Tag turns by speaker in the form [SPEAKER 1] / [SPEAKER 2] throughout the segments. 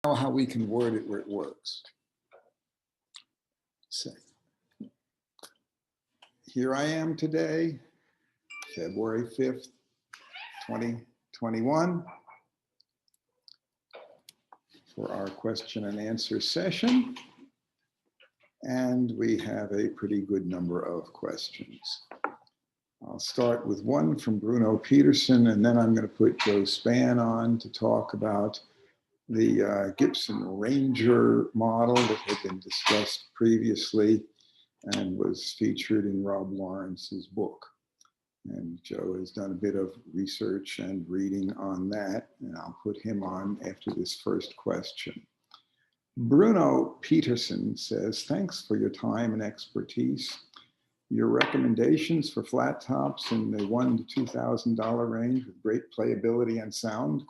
[SPEAKER 1] how we can word it where it works. So here I am today, February 5th, 2021, for our question and answer session. And we have a pretty good number of questions. I'll start with one from Bruno Peterson, and then I'm going to put Joe Spann on to talk about the Gibson Ranger model that had been discussed previously and was featured in Rob Lawrence's book. And Joe has done a bit of research and reading on that, and I'll put him on after this first question. Bruno Peterson says, thanks for your time and expertise. Your recommendations for flat tops in the $1,000 to $2,000 range with great playability and sound, ?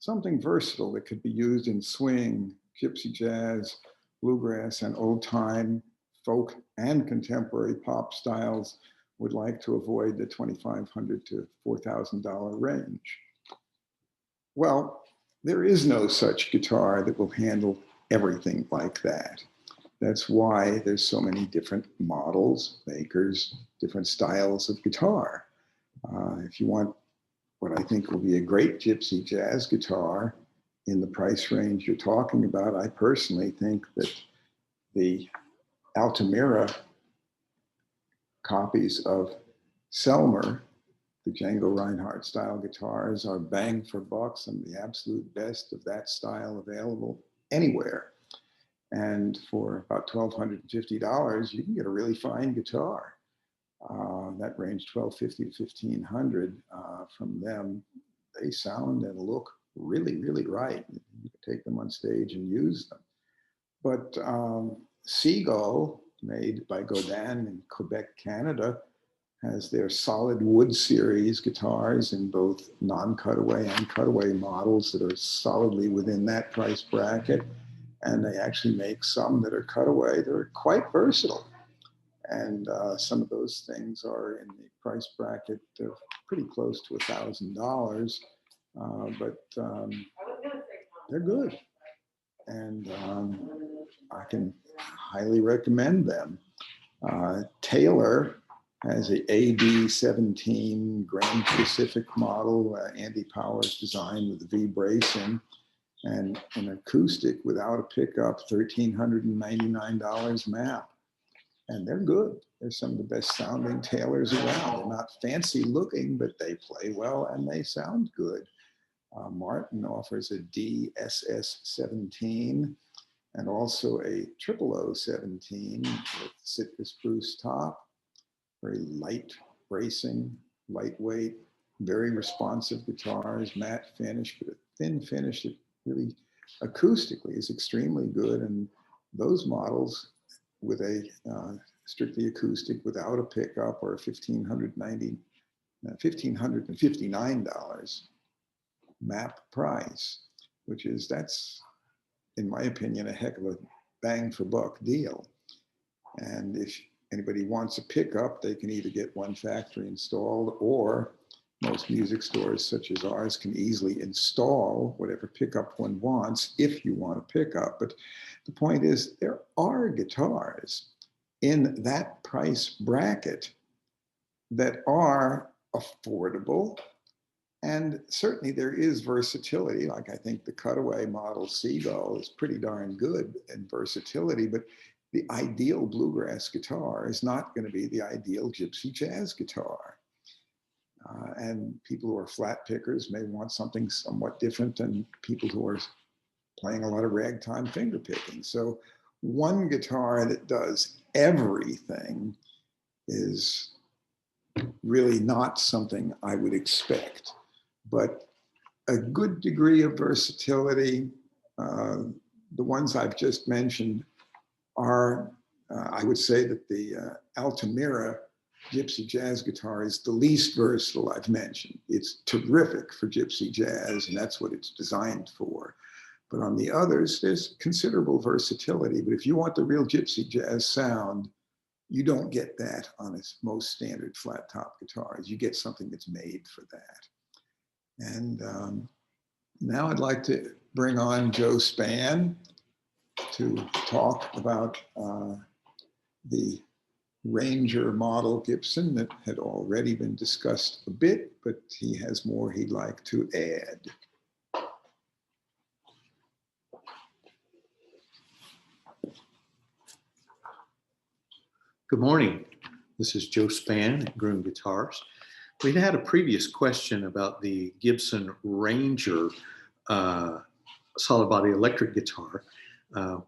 [SPEAKER 1] Something versatile that could be used in swing, gypsy jazz, bluegrass, and old time folk and contemporary pop styles. Would like to avoid the $2,500 to $4,000 range. Well, there is no such guitar that will handle everything like that. That's why there's so many different models, makers, different styles of guitar. If you want what I think will be a great gypsy jazz guitar in the price range you're talking about, I personally think that the Altamira copies of Selmer, the Django Reinhardt style guitars, are bang for buck, some of the absolute best of that style available anywhere. And for about $1,250, you can get a really fine guitar. That range $1,250 to $1,500 from them. They sound and look really, really right. You can take them on stage and use them. But Seagull, made by Godin in Quebec, Canada, has their solid wood series guitars in both non-cutaway and cutaway models that are solidly within that price bracket. And they actually make some that are cutaway. They're quite versatile. And some of those things are in the price bracket of pretty close to $1,000, but they're good. And I can highly recommend them. Taylor has a AD-17 Grand Pacific model, Andy Powers designed with V bracing, and an acoustic without a pickup, $1,399 map. And they're good. They're some of the best sounding Taylors around. They're not fancy looking, but they play well and they sound good. Martin offers a DSS-17 and also a 00017 with citrus spruce top. Very light bracing, lightweight, very responsive guitars, matte finish, but a thin finish that really acoustically is extremely good. And those models with a strictly acoustic without a pickup or $1,559 map price, that's, in my opinion, a heck of a bang for buck deal. And if anybody wants a pickup, they can either get one factory installed, or most music stores such as ours can easily install whatever pickup one wants if you want a pickup. But the point is, there are guitars in that price bracket that are affordable. And certainly there is versatility. Like, I think the cutaway model Seagull is pretty darn good in versatility, but the ideal bluegrass guitar is not going to be the ideal gypsy jazz guitar. And people who are flat pickers may want something somewhat different than people who are playing a lot of ragtime finger picking. So one guitar that does everything is really not something I would expect. But a good degree of versatility, the ones I've just mentioned are, I would say that the Altamira gypsy jazz guitar is the least versatile I've mentioned. It's terrific for gypsy jazz, and that's what it's designed for. But on the others, there's considerable versatility. But if you want the real gypsy jazz sound, you don't get that on its most standard flat top guitars. You get something that's made for that. And now I'd like to bring on Joe Spann to talk about the Ranger model Gibson that had already been discussed a bit, but he has more he'd like to add.
[SPEAKER 2] Good morning. This is Joe Spann at Gruhn Guitars. We had a previous question about the Gibson Ranger solid body electric guitar,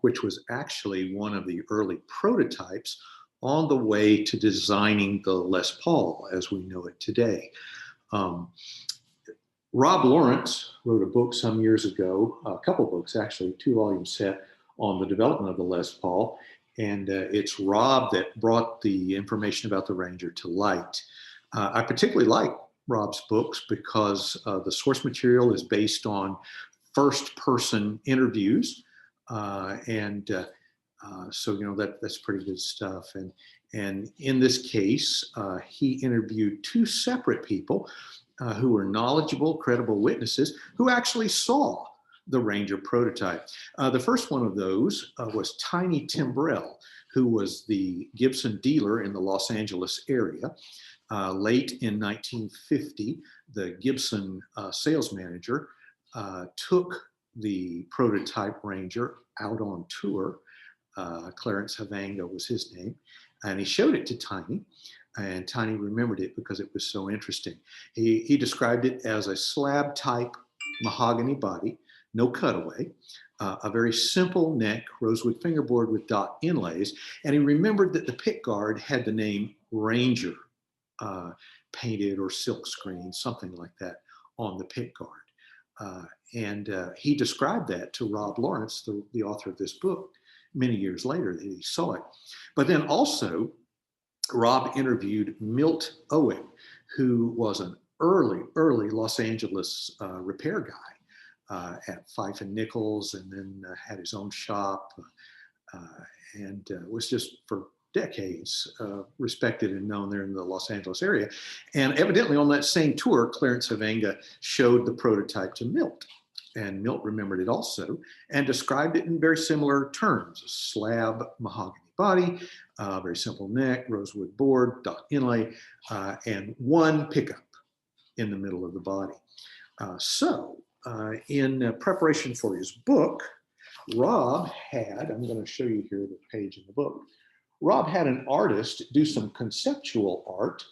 [SPEAKER 2] which was actually one of the early prototypes on the way to designing the Les Paul as we know it today. Rob Lawrence wrote a book some years ago, a couple books actually, 2-volume set on the development of the Les Paul. And it's Rob that brought the information about the Ranger to light. I particularly like Rob's books because the source material is based on first-person interviews. So, you know, that's pretty good stuff. And in this case, he interviewed 2 separate people who were knowledgeable, credible witnesses who actually saw the Ranger prototype. The first one of those was Tiny Timbrell, who was the Gibson dealer in the Los Angeles area. Late in 1950, the Gibson sales manager took the prototype Ranger out on tour. Clarence Havanga was his name, and he showed it to Tiny, and Tiny remembered it because it was so interesting. He described it as a slab type mahogany body, no cutaway, a very simple neck, rosewood fingerboard with dot inlays, and he remembered that the pick guard had the name Ranger painted or silk screen, something like that, on the pick guard. He described that to Rob Lawrence, the author of this book, many years later that he saw it. But then also, Rob interviewed Milt Owen, who was an early Los Angeles repair guy at Fife and Nichols, and then had his own shop, and was just for decades respected and known there in the Los Angeles area. And evidently on that same tour, Clarence Havanga showed the prototype to Milt. And Milt remembered it also and described it in very similar terms: a slab mahogany body, very simple neck, rosewood board, dot inlay, and one pickup in the middle of the body. In preparation for his book, Rob had, I'm going to show you here the page in the book, Rob had an artist do some conceptual art,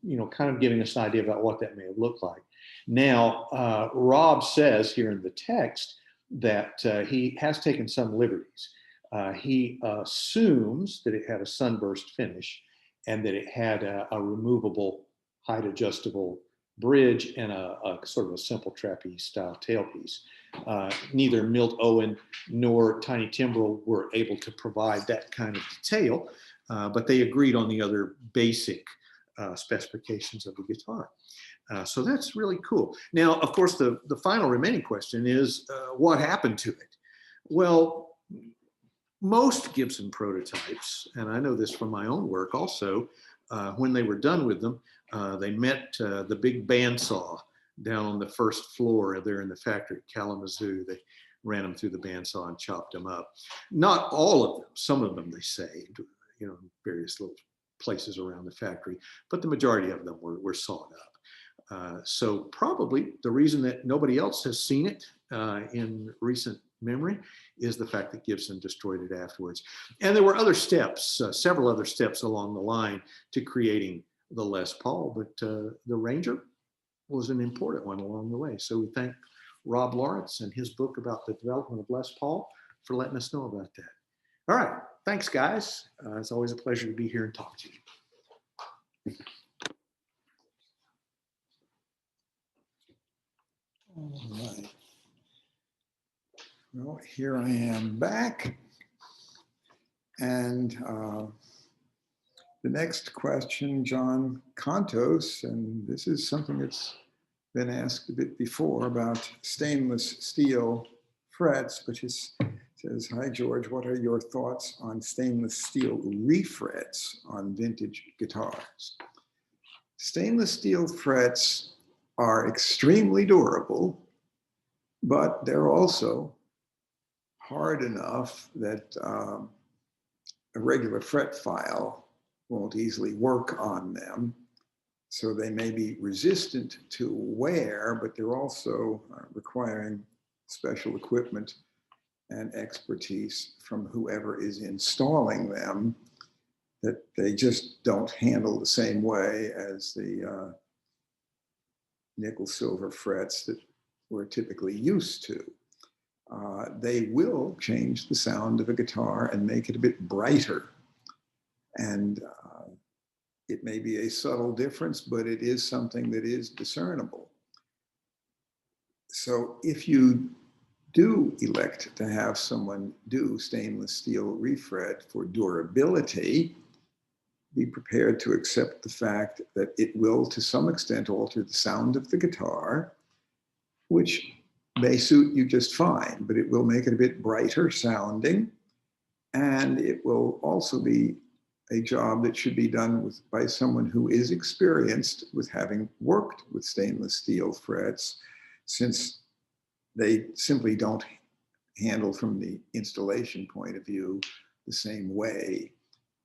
[SPEAKER 2] you know, kind of giving us an idea about what that may have looked like. Now, Rob says here in the text that he has taken some liberties. He assumes that it had a sunburst finish and that it had a removable, height adjustable bridge and a sort of a simple trapeze style tailpiece. Neither Milt Owen nor Tiny Timbrell were able to provide that kind of detail, but they agreed on the other basic specifications of the guitar. So that's really cool. Now, of course, the final remaining question is, what happened to it? Well, most Gibson prototypes, and I know this from my own work also, when they were done with them, they met the big bandsaw down on the first floor there in the factory at Kalamazoo. They ran them through the bandsaw and chopped them up. Not all of them, some of them they saved, you know, in various little places around the factory, but the majority of them were sawed up. So probably the reason that nobody else has seen it in recent memory is the fact that Gibson destroyed it afterwards. And there were other steps, several other steps along the line to creating the Les Paul, but the Ranger was an important one along the way. So we thank Rob Lawrence and his book about the development of Les Paul for letting us know about that. All right, thanks guys. It's always a pleasure to be here and talk to you.
[SPEAKER 1] All right. Well, here I am back. And the next question, John Contos, and this is something that's been asked a bit before about stainless steel frets, which is, says, hi George, what are your thoughts on stainless steel refrets on vintage guitars? Stainless steel frets are extremely durable but they're also hard enough that a regular fret file won't easily work on them. So they may be resistant to wear, but they're also requiring special equipment and expertise from whoever is installing them that they just don't handle the same way as the nickel silver frets that we're typically used to. They will change the sound of a guitar and make it a bit brighter. And it may be a subtle difference, but it is something that is discernible. So if you do elect to have someone do stainless steel refret for durability, be prepared to accept the fact that it will, to some extent, alter the sound of the guitar, which may suit you just fine, but it will make it a bit brighter sounding. And it will also be a job that should be done by someone who is experienced with having worked with stainless steel frets, since they simply don't handle from the installation point of view the same way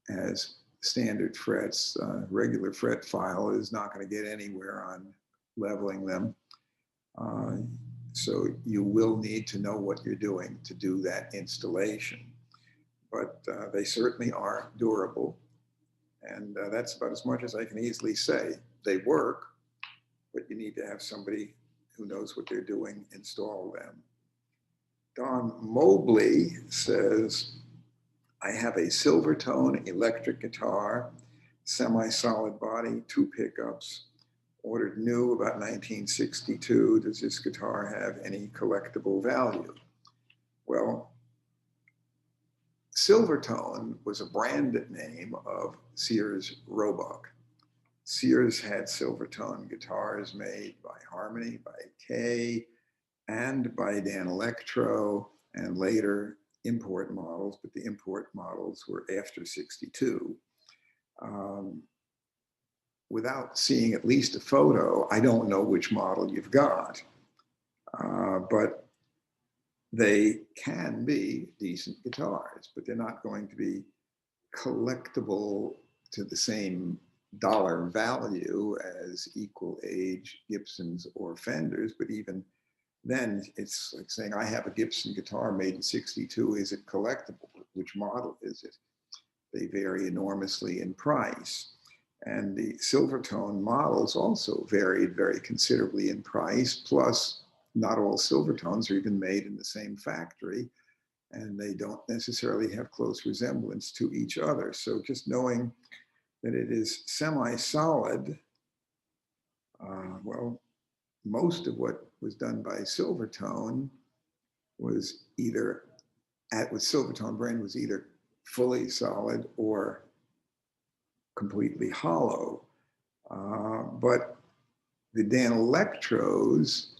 [SPEAKER 1] as standard frets. Regular fret file is not going to get anywhere on leveling them. So you will need to know what you're doing to do that installation. But they certainly are durable. And that's about as much as I can easily say. They work, but you need to have somebody who knows what they're doing install them. Don Mobley says, I have a Silvertone electric guitar, semi-solid body, 2 pickups, ordered new about 1962. Does this guitar have any collectible value? Well, Silvertone was a brand name of Sears Roebuck. Sears had Silvertone guitars made by Harmony, by Kay, and by Dan Electro, and later import models, but the import models were after 62. Without seeing at least a photo, I don't know which model you've got, but they can be decent guitars, but they're not going to be collectible to the same dollar value as equal age Gibsons or Fenders. But even then, it's like saying, I have a Gibson guitar made in 62. Is it collectible? Which model is it? They vary enormously in price. And the Silvertone models also varied very considerably in price. Plus, not all Silvertones are even made in the same factory, and they don't necessarily have close resemblance to each other. So just knowing that it is semi-solid, well, most of what was done by Silvertone was either, with Silvertone brand, was either fully solid or completely hollow. But the Dan Electros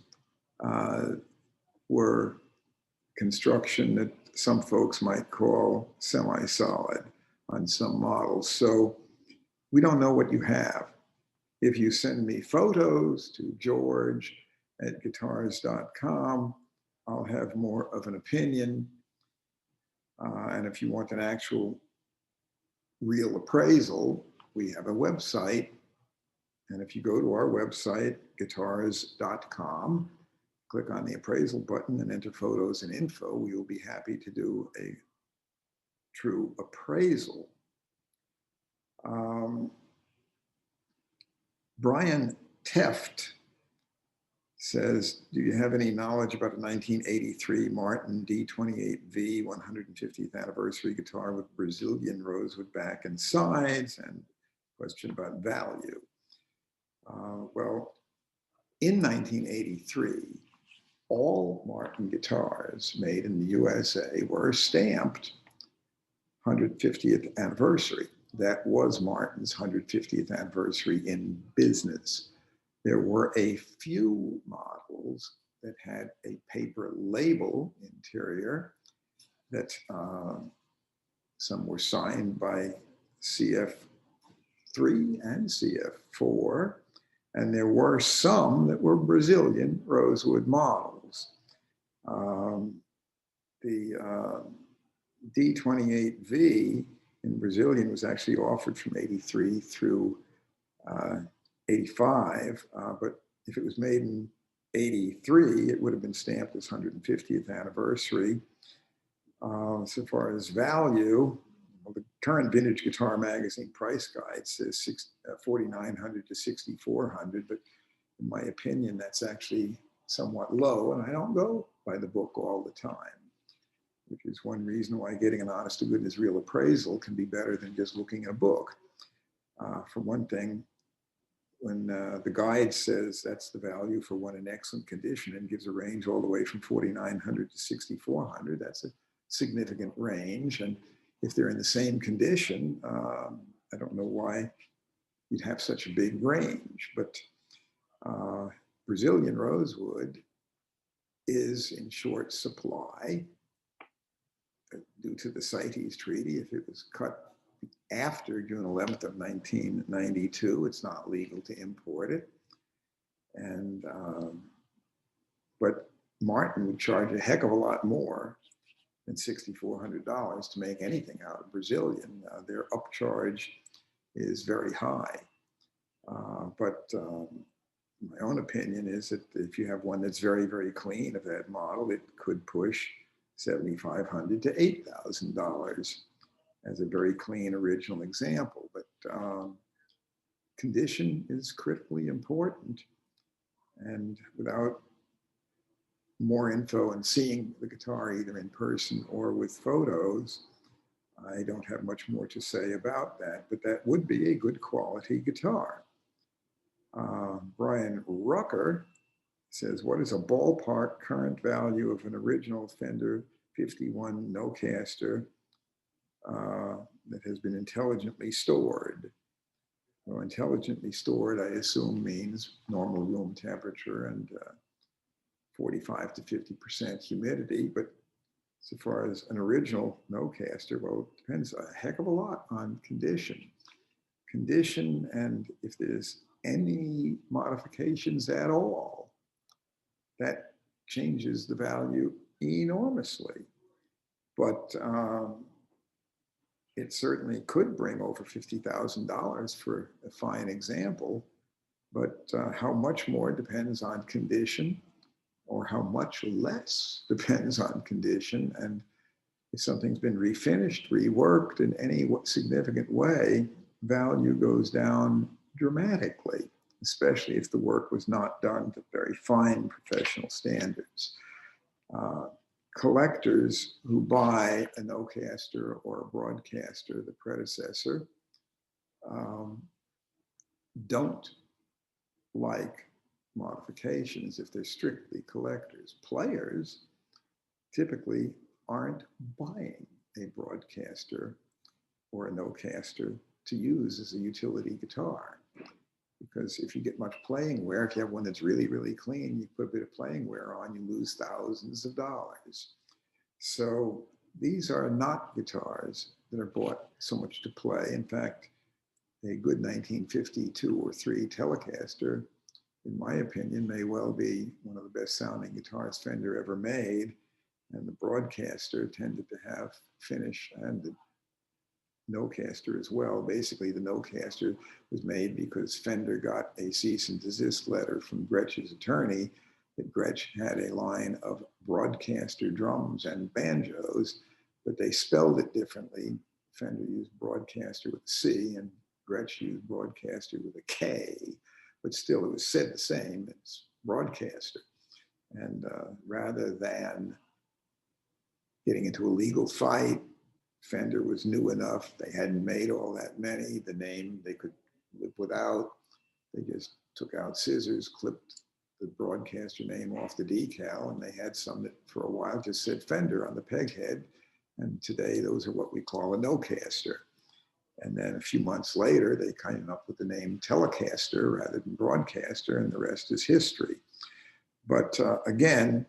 [SPEAKER 1] were construction that some folks might call semi-solid on some models. So we don't know what you have. If you send me photos to george@guitars.com, I'll have more of an opinion. And if you want an actual real appraisal, we have a website. And if you go to our website, guitars.com, click on the appraisal button and enter photos and info, we will be happy to do a true appraisal. Brian Teft says, do you have any knowledge about a 1983 Martin D28V 150th anniversary guitar with Brazilian rosewood back and sides? And question about value. Well, in 1983, all Martin guitars made in the USA were stamped 150th anniversary. That was Martin's 150th anniversary in business. There were a few models that had a paper label interior that some were signed by CF3 and CF4, and there were some that were Brazilian rosewood models. The D28V in Brazilian was actually offered from 83 through 85, but if it was made in 83, it would have been stamped as 150th anniversary. So far as value, well, the current Vintage Guitar Magazine price guide says $4,900 to $6,400, but in my opinion, that's actually somewhat low, and I don't go by the book all the time, which is one reason why getting an honest to goodness real appraisal can be better than just looking at a book. For one thing, when the guide says that's the value for one in excellent condition and gives a range all the way from 4,900 to 6,400, that's a significant range. And if they're in the same condition, I don't know why you'd have such a big range, but Brazilian rosewood is in short supply due to the CITES Treaty. If it was cut after June 11th of 1992, it's not legal to import it. And, but Martin would charge a heck of a lot more than $6,400 to make anything out of Brazilian. Their upcharge is very high. But my own opinion is that if you have one that's very, very clean of that model, it could push $7,500 to $8,000 as a very clean original example. But condition is critically important. And without more info and seeing the guitar either in person or with photos, I don't have much more to say about that, but that would be a good quality guitar. Brian Rucker says, what is a ballpark current value of an original Fender 51 Nocaster that has been intelligently stored? Well, intelligently stored, I assume, means normal room temperature and 45 to 50% humidity. But so far as an original Nocaster, well, it depends a heck of a lot on condition. Condition, and if there's any modifications at all, that changes the value enormously. But it certainly could bring over $50,000 for a fine example, but how much more depends on condition, or how much less depends on condition. And if something's been refinished, reworked in any significant way, value goes down dramatically, especially if the work was not done to very fine professional standards. Collectors who buy a Nocaster or a Broadcaster, the predecessor, don't like modifications if they're strictly collectors. Players typically aren't buying a Broadcaster or a Nocaster to use as a utility guitar. Because if you get much playing wear, if you have one that's really, really clean, you put a bit of playing wear on, you lose thousands of dollars. So these are not guitars that are bought so much to play. In fact, a good 1952 or 3 Telecaster, in my opinion, may well be one of the best sounding guitars Fender ever made. And the Broadcaster tended to have finish, and the Nocaster as well. Basically, the Nocaster was made because Fender got a cease and desist letter from Gretsch's attorney that Gretsch had a line of Broadcaster drums and banjos, but they spelled it differently. Fender used Broadcaster with a C and Gretsch used Broadcaster with a K, but still it was said the same. It's Broadcaster. And rather than getting into a legal fight, Fender was new enough. They hadn't made all that many. The name they could live without. They just took out scissors, clipped the Broadcaster name off the decal, and they had some that for a while just said Fender on the peg head. And today those are what we call a Nocaster. And then a few months later, they came up with the name Telecaster rather than Broadcaster, and the rest is history. But again,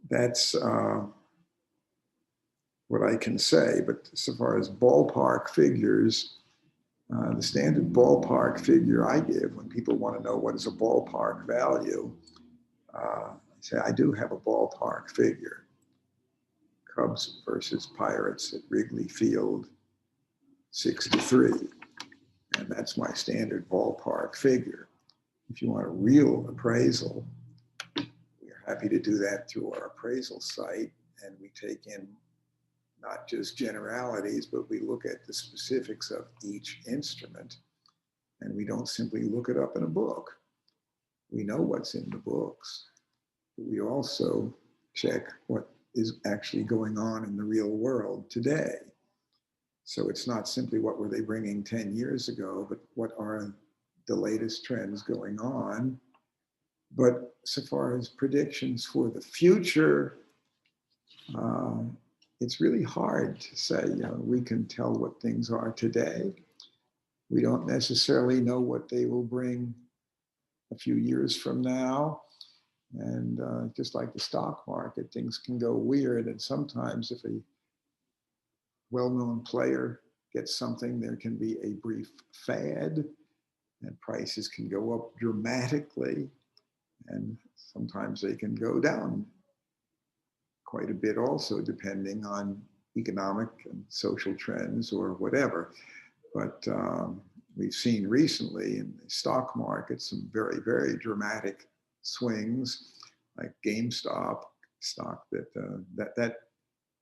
[SPEAKER 1] that's what I can say. But so far as ballpark figures, the standard ballpark figure I give when people want to know what is a ballpark value, say I do have a ballpark figure. Cubs versus Pirates at Wrigley Field, 6-3. And that's my standard ballpark figure. If you want a real appraisal, we're happy to do that through our appraisal site. And we take in not just generalities, but we look at the specifics of each instrument. And we don't simply look it up in a book. We know what's in the books, but we also check what is actually going on in the real world today. So it's not simply what were they bringing 10 years ago, but what are the latest trends going on. But so far as predictions for the future, it's really hard to say. You know, we can tell what things are today. We don't necessarily know what they will bring a few years from now. And just like the stock market, things can go weird. And sometimes if a well-known player gets something, there can be a brief fad and prices can go up dramatically. And sometimes they can go down quite a bit also, depending on economic and social trends or whatever. But we've seen recently in the stock market some very, very dramatic swings, like GameStop stock that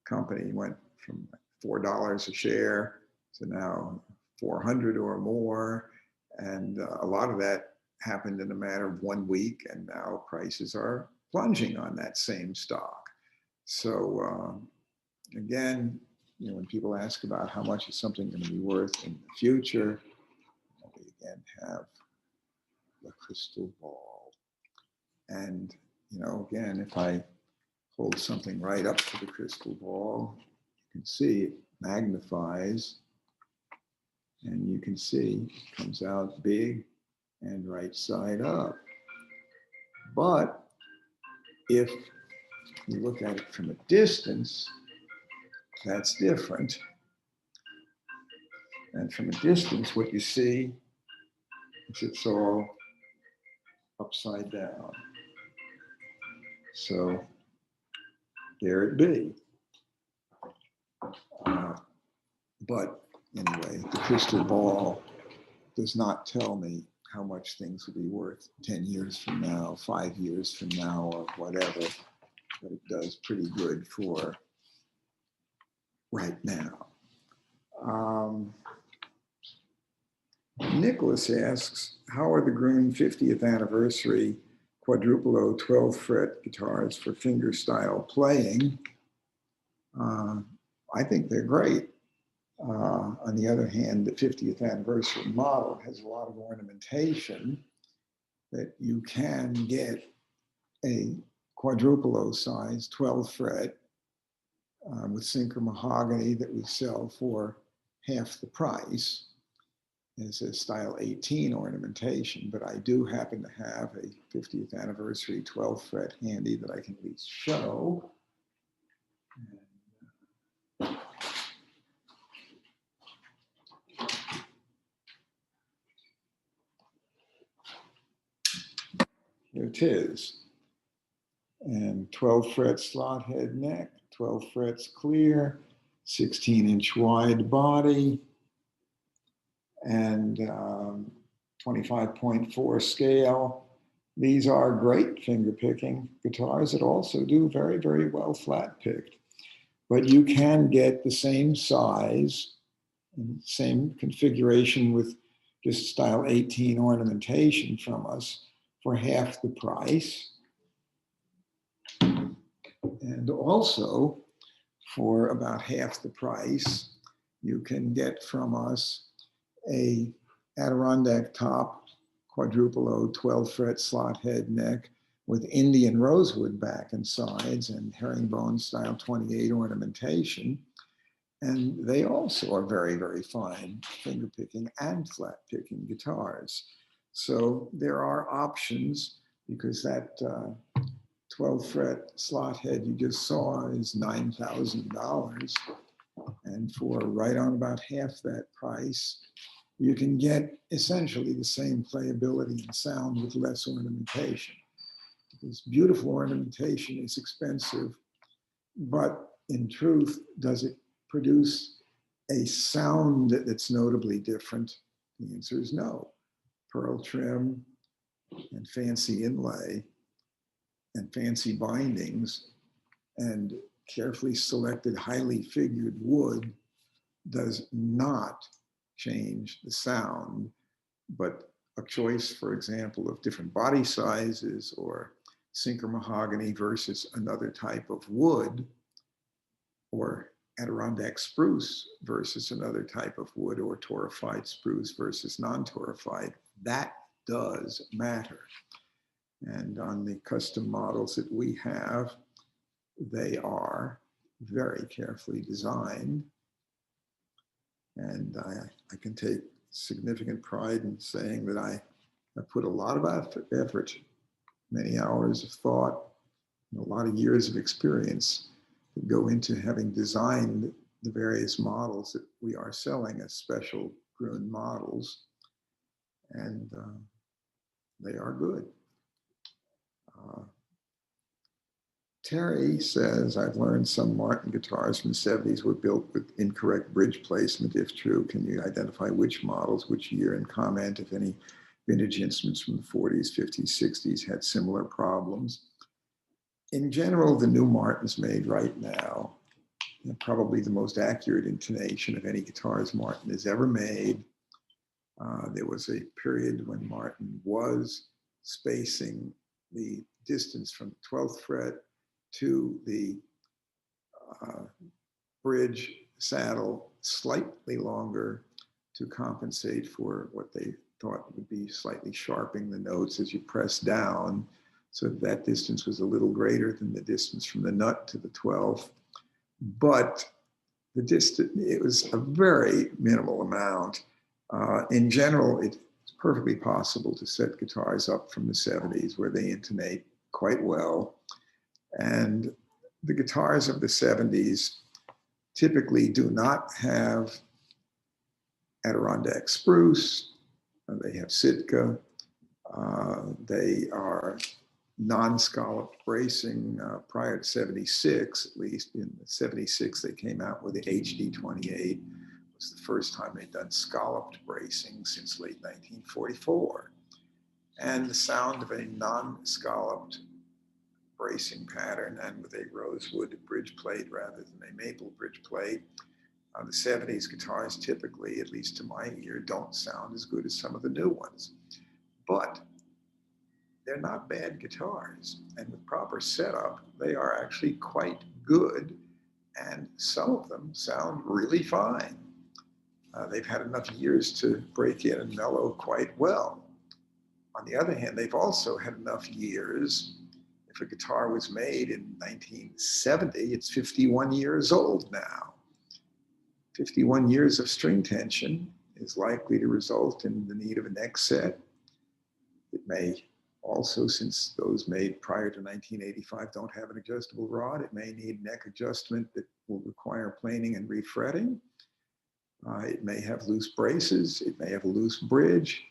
[SPEAKER 1] company went from $4 a share to now 400 or more. And a lot of that happened in a matter of 1 week, and now prices are plunging on that same stock. So again, you know, when people ask about how much is something going to be worth in the future, we again have the crystal ball. And, you know, again, if I hold something right up to the crystal ball, you can see it magnifies, and you can see it comes out big and right side up. But if you look at it from a distance, that's different. And from a distance, what you see is it's all upside down. So there it be. But anyway, the crystal ball does not tell me how much things will be worth 10 years from now, 5 years from now, or whatever. But it does pretty good for right now. Nicholas asks, how are the Gruhn 50th anniversary quadruple O 12 fret guitars for fingerstyle playing? I think they're great. On the other hand, the 50th anniversary model has a lot of ornamentation that you can get a quadruple O size 12 fret with sinker mahogany that we sell for half the price. It's a style 18 ornamentation, but I do happen to have a 50th anniversary 12 fret handy that I can at least show. Here it is. And 12 fret slot head neck, 12 frets clear, 16-inch wide body, and 25.4 scale. These are great finger picking guitars that also do very, very well flat picked. But you can get the same size and same configuration with just style 18 ornamentation from us for half the price. And also for about half the price, you can get from us a Adirondack top quadruple O 12 fret slot head neck with Indian rosewood back and sides and herringbone style 28 ornamentation. And they also are very, very fine finger picking and flat picking guitars. So there are options, because that 12 fret slot head you just saw is $9,000. And for right on about half that price, you can get essentially the same playability and sound with less ornamentation. This beautiful ornamentation is expensive, but in truth, does it produce a sound that's notably different? The answer is no. Pearl trim and fancy inlay and fancy bindings and carefully selected, highly figured wood does not change the sound, but a choice, for example, of different body sizes or sinker mahogany versus another type of wood, or Adirondack spruce versus another type of wood, or torrefied spruce versus non-torrefied, that does matter. And on the custom models that we have, they are very carefully designed. And I can take significant pride in saying that I put a lot of effort, many hours of thought, and a lot of years of experience that go into having designed the various models that we are selling as special Gruhn models. And they are good. Terry says, I've learned some Martin guitars from the 70s were built with incorrect bridge placement. If true, can you identify which models, which year, and comment if any vintage instruments from the 40s, 50s, 60s had similar problems? In general, the new Martins made right now, probably the most accurate intonation of any guitars Martin has ever made. There was a period when Martin was spacing the distance from the 12th fret to the bridge saddle slightly longer to compensate for what they thought would be slightly sharpening the notes as you press down. So that distance was a little greater than the distance from the nut to the 12th. But the distance, it was a very minimal amount. In general, it's perfectly possible to set guitars up from the 70s where they intonate quite well. And the guitars of the 70s typically do not have Adirondack spruce, they have Sitka, they are non-scalloped bracing prior to 76, at least. In 76, they came out with the HD28. It was the first time they'd done scalloped bracing since late 1944. And the sound of a non-scalloped bracing pattern and with a rosewood bridge plate rather than a maple bridge plate. The 70s guitars typically, at least to my ear, don't sound as good as some of the new ones. But they're not bad guitars. And with proper setup, they are actually quite good. And some of them sound really fine. They've had enough years to break in and mellow quite well. On the other hand, they've also had enough years. If a guitar was made in 1970, it's 51 years old now. 51 years of string tension is likely to result in the need of a neck set. It may also, since those made prior to 1985 don't have an adjustable rod, it may need neck adjustment that will require planing and refretting. It may have loose braces. It may have a loose bridge.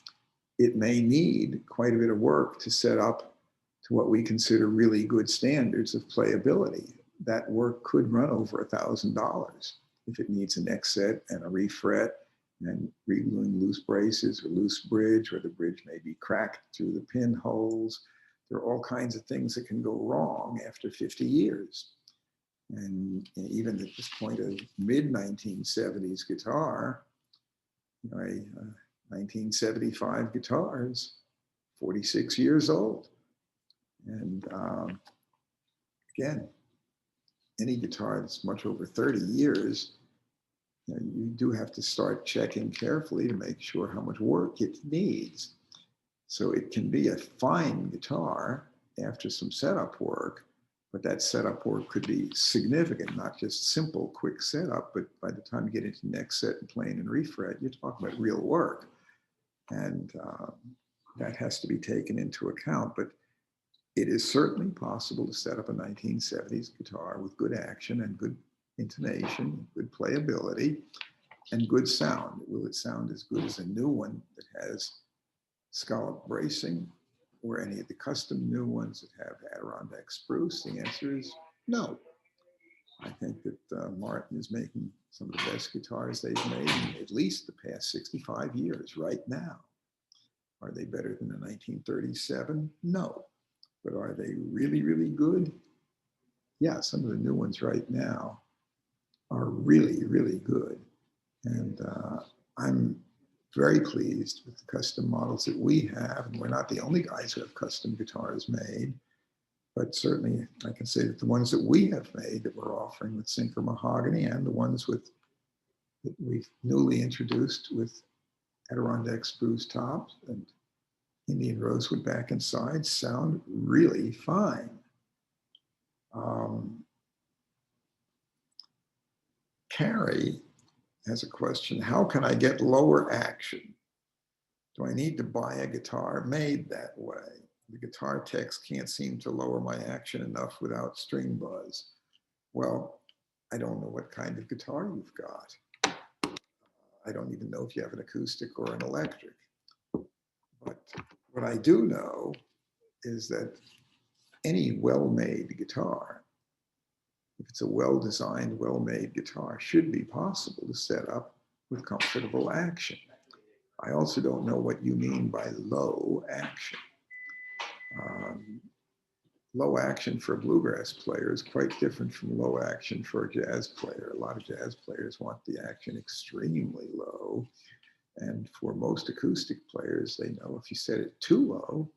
[SPEAKER 1] It may need quite a bit of work to set up to what we consider really good standards of playability. That work could run over $1,000 if it needs a neck set and a refret and regluing loose braces or loose bridge, or the bridge may be cracked through the pinholes. There are all kinds of things that can go wrong after 50 years. And even at this point, a mid-1970s guitar, you know, a 1975 guitar is 46 years old. And again, any guitar that's much over 30 years, you do have to start checking carefully to make sure how much work it needs. So it can be a fine guitar after some setup work, but that setup work could be significant, not just simple, quick setup, but by the time you get into neck set and plane and refret, you're talking about real work. And that has to be taken into account. But it is certainly possible to set up a 1970s guitar with good action and good intonation, good playability, and good sound. Will it sound as good as a new one that has scallop bracing? or any of the custom new ones that have Adirondack spruce? The answer is no. I think that Martin is making some of the best guitars they've made in at least the past 65 years right now. Are they better than the 1937? No. But are they really, really good? Yeah, some of the new ones right now are really, really good. And I'm very pleased with the custom models that we have. And we're not the only guys who have custom guitars made. But certainly I can say that the ones that we have made that we're offering with Sinker Mahogany and the ones that we've newly introduced with Adirondack spruce tops and Indian rosewood back and sides sound really fine. Carrie has a question. How can I get lower action? Do I need to buy a guitar made that way? The guitar techs can't seem to lower my action enough without string buzz. Well, I don't know what kind of guitar you've got. I don't even know if you have an acoustic or an electric. But what I do know is that any well-made guitar, if it's a well-designed, well-made guitar, should be possible to set up with comfortable action. I also don't know what you mean by low action. Low action for a bluegrass player is quite different from low action for a jazz player. A lot of jazz players want the action extremely low. And for most acoustic players, they know if you set it too low,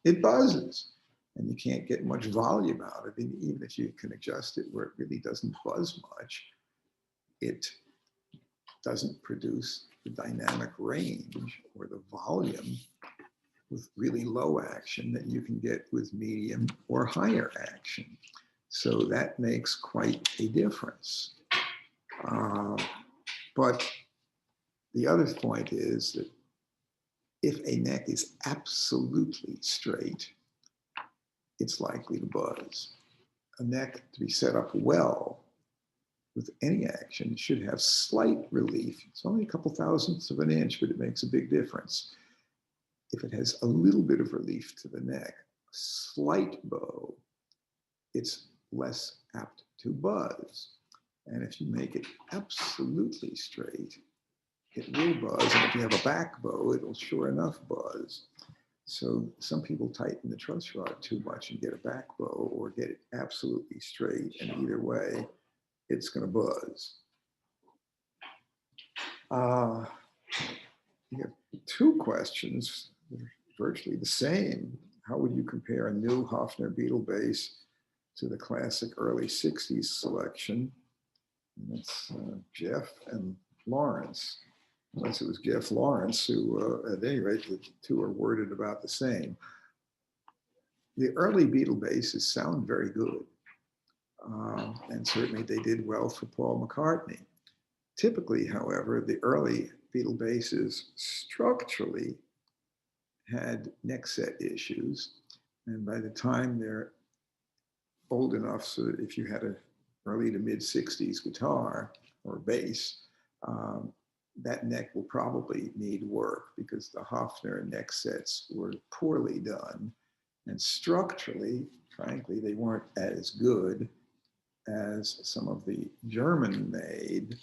[SPEAKER 1] it buzzes. And you can't get much volume out of it. Even if you can adjust it where it really doesn't buzz much, it doesn't produce the dynamic range or the volume with really low action that you can get with medium or higher action. So that makes quite a difference. But the other point is that if a neck is absolutely straight, it's likely to buzz. A neck to be set up well with any action should have slight relief. It's only a couple thousandths of an inch, but it makes a big difference. If it has a little bit of relief to the neck, a slight bow, it's less apt to buzz. And if you make it absolutely straight, it will buzz. And if you have a back bow, it'll sure enough buzz. So some people tighten the truss rod too much and get a back bow or get it absolutely straight. And either way, it's going to buzz. You have two questions that are virtually the same. How would you compare a new Hofner Beetle bass to the classic early 60s selection? And that's Jeff and Lawrence. Unless it was Jeff Lawrence, who at any rate, the two are worded about the same. The early Beatle basses sound very good. And certainly they did well for Paul McCartney. Typically, however, the early Beatle basses structurally had neck set issues. And by the time they're old enough so that if you had an early to mid 60s guitar or bass, that neck will probably need work because the Hofner neck sets were poorly done. And structurally, frankly, they weren't as good as some of the German-made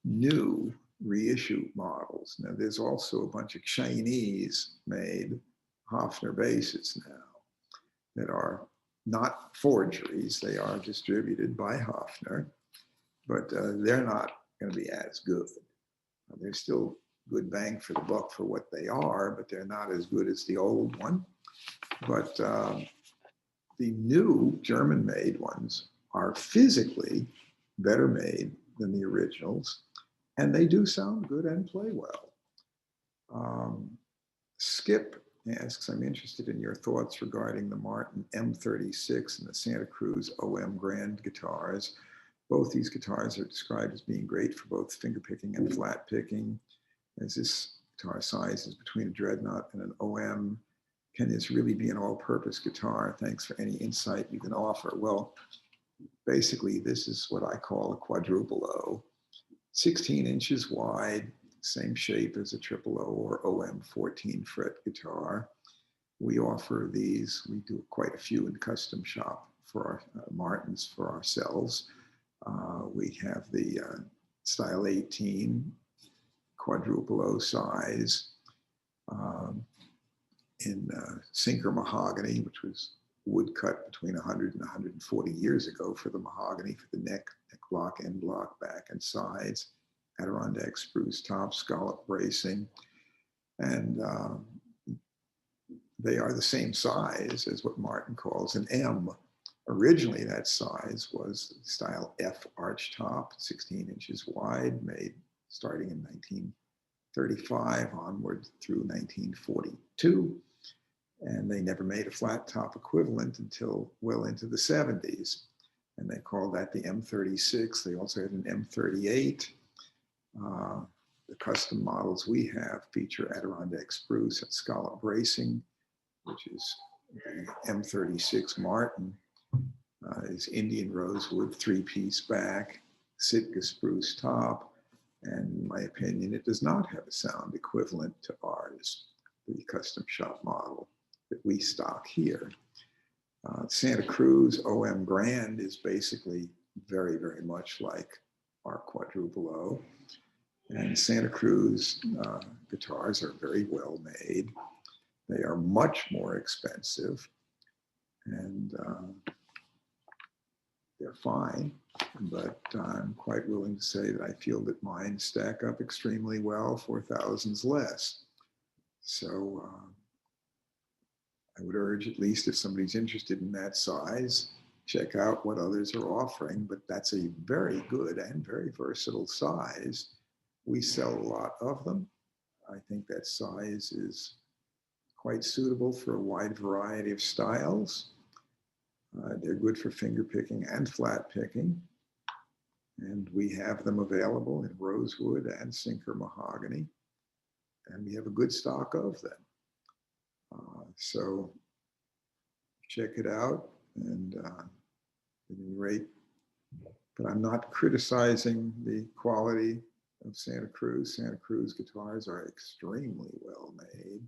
[SPEAKER 1] new reissue models. Now, there's also a bunch of Chinese-made Hofner basses now that are not forgeries. They are distributed by Hofner, but they're not going to be as good. They're still good bang for the buck for what they are, but they're not as good as the old one. But the new German-made ones are physically better made than the originals, and they do sound good and play well. Skip asks, I'm interested in your thoughts regarding the Martin M36 and the Santa Cruz OM Grand guitars. Both these guitars are described as being great for both finger picking and flat picking. As this guitar size is between a dreadnought and an OM, can this really be an all-purpose guitar? Thanks for any insight you can offer. Well, basically, this is what I call a quadruple O. 16 inches wide, same shape as a triple O or OM 14 fret guitar. We offer these. We do quite a few in custom shop for our Martins for ourselves. We have the style 18 quadruple O size in sinker mahogany, which was wood cut between 100 and 140 years ago for the mahogany, for the neck block, end block, back and sides, Adirondack spruce top, scallop bracing, and they are the same size as what Martin calls an M. Originally, that size was style F arch top, 16 inches wide, made starting in 1935 onward through 1942. And they never made a flat top equivalent until well into the 70s. And they called that the M36. They also had an M38. The custom models we have feature Adirondack spruce and scallop bracing, which is the M36 Martin. Is Indian rosewood, three-piece back, Sitka spruce top, and in my opinion, it does not have a sound equivalent to ours, the custom shop model that we stock here. Santa Cruz OM Grand is basically very, very much like our quadruple O, and Santa Cruz guitars are very well made. They are much more expensive, and they're fine, but I'm quite willing to say that I feel that mine stack up extremely well for thousands less. So I would urge, at least if somebody's interested in that size, check out what others are offering, but that's a very good and very versatile size. We sell a lot of them. I think that size is quite suitable for a wide variety of styles. They're good for finger picking and flat picking. And we have them available in rosewood and sinker mahogany. And we have a good stock of them. So check it out. And at any rate, but I'm not criticizing the quality of Santa Cruz. Santa Cruz guitars are extremely well made.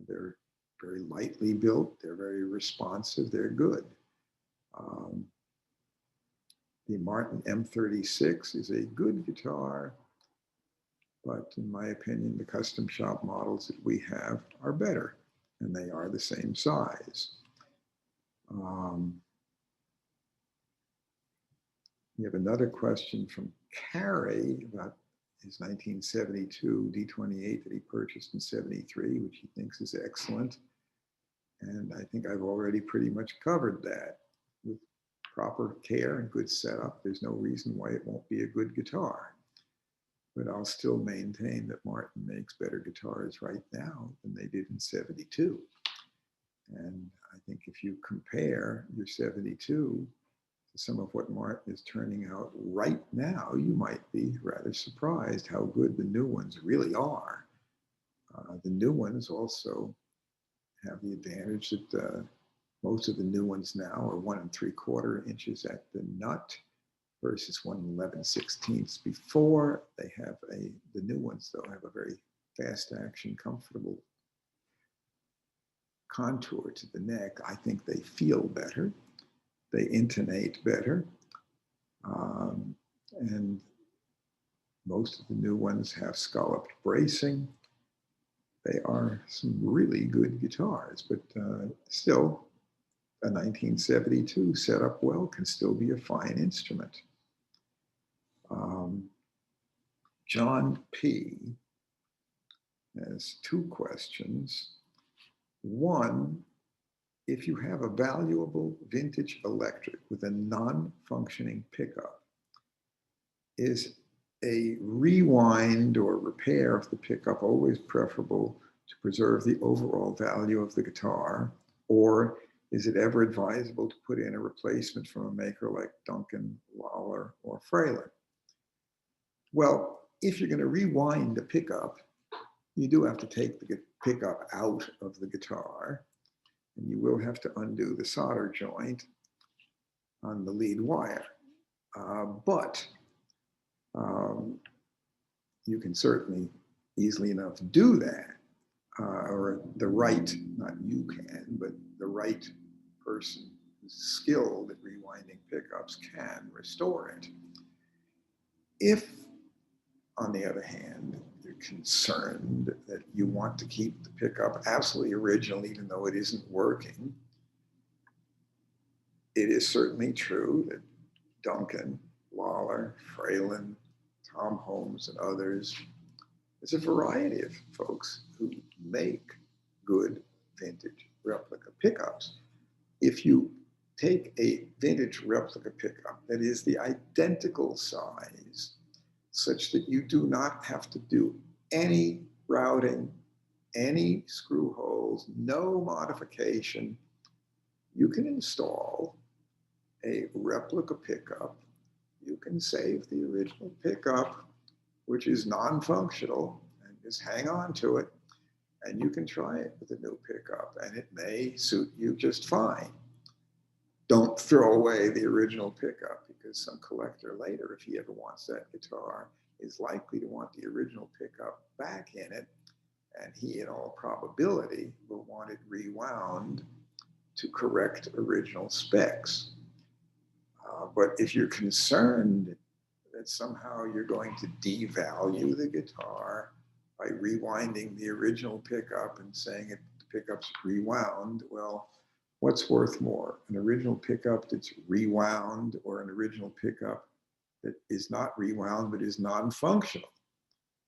[SPEAKER 1] They're very lightly built. They're very responsive. They're good. The Martin M36 is a good guitar, but in my opinion, the custom shop models that we have are better, and they are the same size. We have another question from Carrie about his 1972 D28 that he purchased in 73, which he thinks is excellent. And I think I've already pretty much covered that. With proper care and good setup, there's no reason why it won't be a good guitar. But I'll still maintain that Martin makes better guitars right now than they did in 72. And I think if you compare your 72 to some of what Martin is turning out right now, you might be rather surprised how good the new ones really are. The new ones also have the advantage that most of the new ones now are 1 3/4 inches at the nut versus 1 11/16 before. They have the new ones though have a very fast action, comfortable contour to the neck. I think they feel better. They intonate better. And most of the new ones have scalloped bracing. They are some really good guitars, but still, a 1972 set up well can still be a fine instrument. John P. has 2 questions. One, if you have a valuable vintage electric with a non-functioning pickup, is a rewind or repair of the pickup always preferable to preserve the overall value of the guitar? Or is it ever advisable to put in a replacement from a maker like Duncan, Lawler, or Fralin? Well, if you're going to rewind the pickup, you do have to take the pickup out of the guitar, and you will have to undo the solder joint on the lead wire. But you can certainly easily enough do that. or the right, not you can, but the right person who's skilled at rewinding pickups can restore it. If, on the other hand, you're concerned that you want to keep the pickup absolutely original, even though it isn't working, it is certainly true that Duncan, Lawler, Fralin, Tom Holmes, and others, there's a variety of folks who make good vintage replica pickups. If you take a vintage replica pickup that is the identical size, such that you do not have to do any routing, any screw holes, no modification, you can install a replica pickup. You can save the original pickup, which is non-functional, and just hang on to it, and you can try it with a new pickup, and it may suit you just fine. Don't throw away the original pickup, because some collector later, if he ever wants that guitar, is likely to want the original pickup back in it, and he, in all probability, will want it rewound to correct original specs. But if you're concerned that somehow you're going to devalue the guitar by rewinding the original pickup and saying the pickup's rewound, well, what's worth more, an original pickup that's rewound or an original pickup that is not rewound but is non-functional?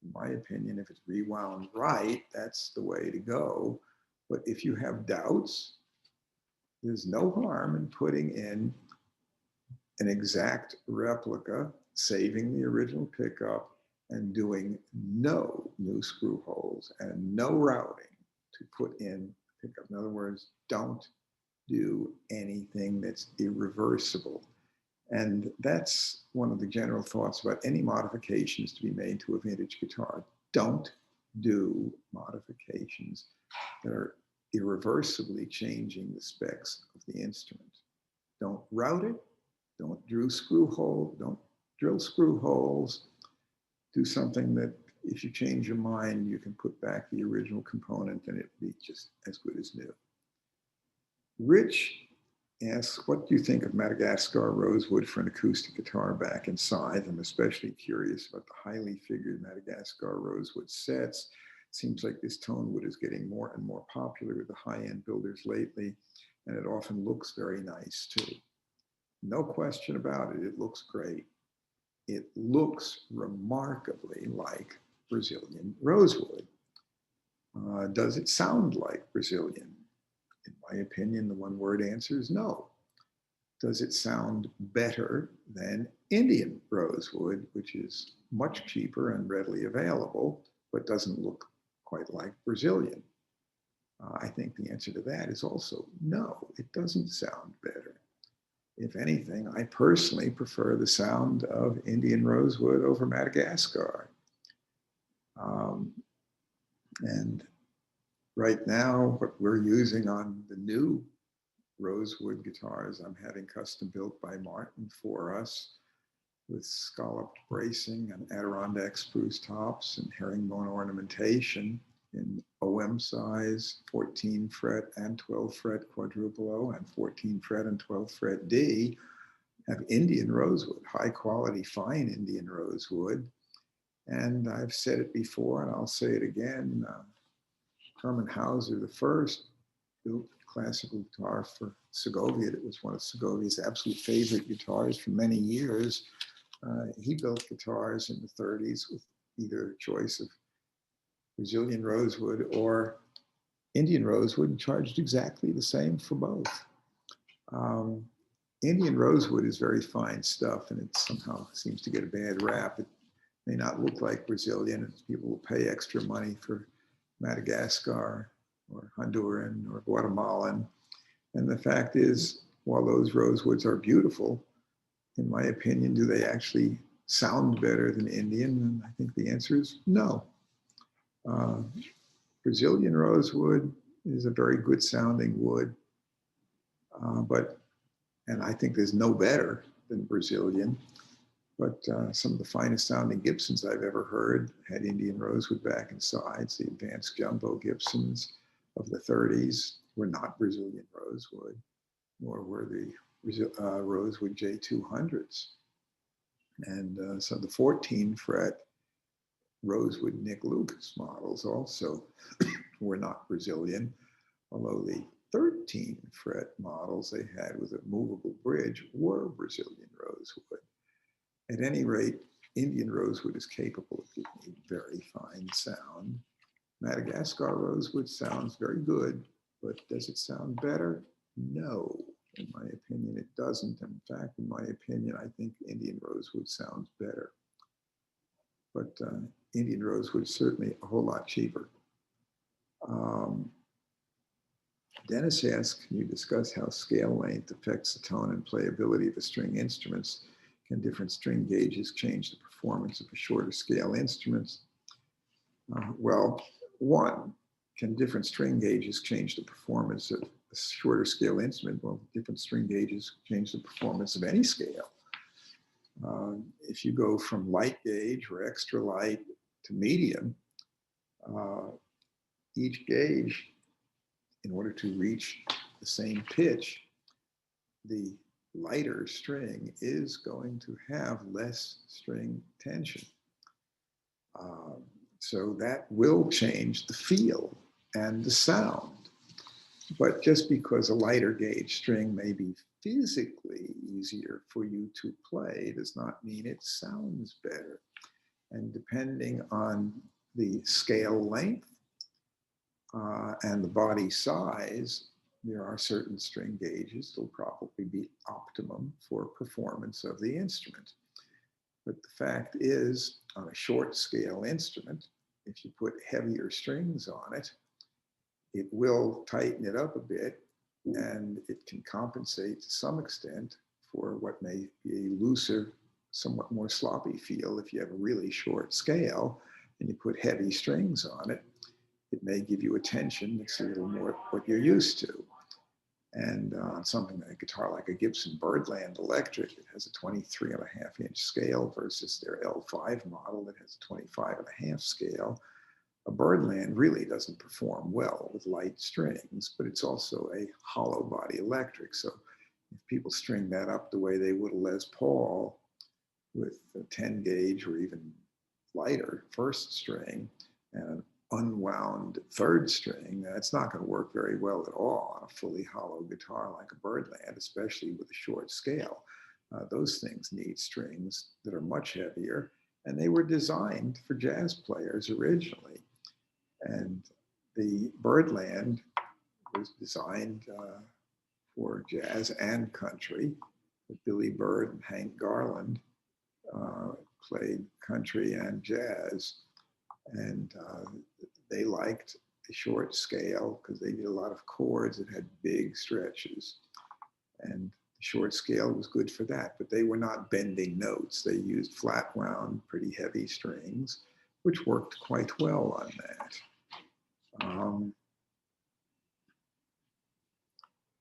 [SPEAKER 1] In my opinion, if it's rewound right, that's the way to go. But if you have doubts, there's no harm in putting in an exact replica, saving the original pickup, and doing no new screw holes and no routing to put in pickup. In other words, don't do anything that's irreversible. And that's one of the general thoughts about any modifications to be made to a vintage guitar. Don't do modifications that are irreversibly changing the specs of the instrument. Don't route it. Don't drill screw holes. Do something that if you change your mind, you can put back the original component and it'll be just as good as new. Rich asks, what do you think of Madagascar rosewood for an acoustic guitar back and side? I'm especially curious about the highly figured Madagascar rosewood sets. Seems like this tone wood is getting more and more popular with the high-end builders lately, and it often looks very nice too. No question about it, it looks great. It looks remarkably like Brazilian rosewood. Does it sound like Brazilian? In my opinion, the one-word answer is no. Does it sound better than Indian rosewood, which is much cheaper and readily available, but doesn't look quite like Brazilian? I think the answer to that is also no, it doesn't sound better. If anything, I personally prefer the sound of Indian rosewood over Madagascar. And right now, what we're using on the new rosewood guitars I'm having custom built by Martin for us with scalloped bracing and Adirondack spruce tops and herringbone ornamentation in OM size, 14 fret and 12 fret quadruple O and 14 fret and 12 fret D, have Indian rosewood, high quality, fine Indian rosewood. And I've said it before and I'll say it again, Herman Hauser the first built classical guitar for Segovia. It was one of Segovia's absolute favorite guitars for many years. He built guitars in the 30s with either a choice of Brazilian rosewood or Indian rosewood and charged exactly the same for both. Indian rosewood is very fine stuff and it somehow seems to get a bad rap. It may not look like Brazilian and people will pay extra money for Madagascar or Honduran or Guatemalan. And the fact is, while those rosewoods are beautiful, in my opinion, do they actually sound better than Indian? And I think the answer is no. Brazilian rosewood is a very good sounding wood, and I think there's no better than Brazilian. But some of the finest sounding Gibsons I've ever heard had Indian rosewood back and sides. The advanced jumbo Gibsons of the 30s were not Brazilian rosewood, nor were the rosewood J200s. And so the 14 fret rosewood Nick Lucas models also were not Brazilian, although the 13 fret models they had with a movable bridge were Brazilian rosewood. At any rate, Indian rosewood is capable of giving a very fine sound. Madagascar rosewood sounds very good, but does it sound better? No. In my opinion, it doesn't. In fact, in my opinion, I think Indian rosewood sounds better. But Indian rosewood is certainly a whole lot cheaper. Dennis asks, can you discuss how scale length affects the tone and playability of the string instruments? Can different string gauges change the performance of a shorter scale instruments? Well, one, can different string gauges change the performance of a shorter scale instrument? Well, different string gauges change the performance of any scale. If you go from light gauge or extra light to medium, each gauge, in order to reach the same pitch, the lighter string is going to have less string tension. So that will change the feel and the sound. But just because a lighter gauge string may be physically easier for you to play does not mean it sounds better. And depending on the scale length and the body size, there are certain string gauges that will probably be optimum for performance of the instrument. But the fact is, on a short scale instrument, if you put heavier strings on it, it will tighten it up a bit, and it can compensate to some extent for what may be a looser, somewhat more sloppy feel. If you have a really short scale and you put heavy strings on it, it may give you a tension that's a little more what you're used to. And on something like a guitar like a Gibson Birdland Electric, it has a 23.5-inch scale versus their L5 model that has a 25.5 scale. A Birdland really doesn't perform well with light strings, but it's also a hollow body electric. So if people string that up the way they would a Les Paul with a 10 gauge or even lighter first string and an unwound third string, that's not going to work very well at all on a fully hollow guitar like a Birdland, especially with a short scale. Those things need strings that are much heavier, and they were designed for jazz players originally. And the Birdland was designed for jazz and country. Billy Bird and Hank Garland played country and jazz. And they liked the short scale because they did a lot of chords that had big stretches. And the short scale was good for that, but they were not bending notes. They used flat wound, pretty heavy strings, which worked quite well on that.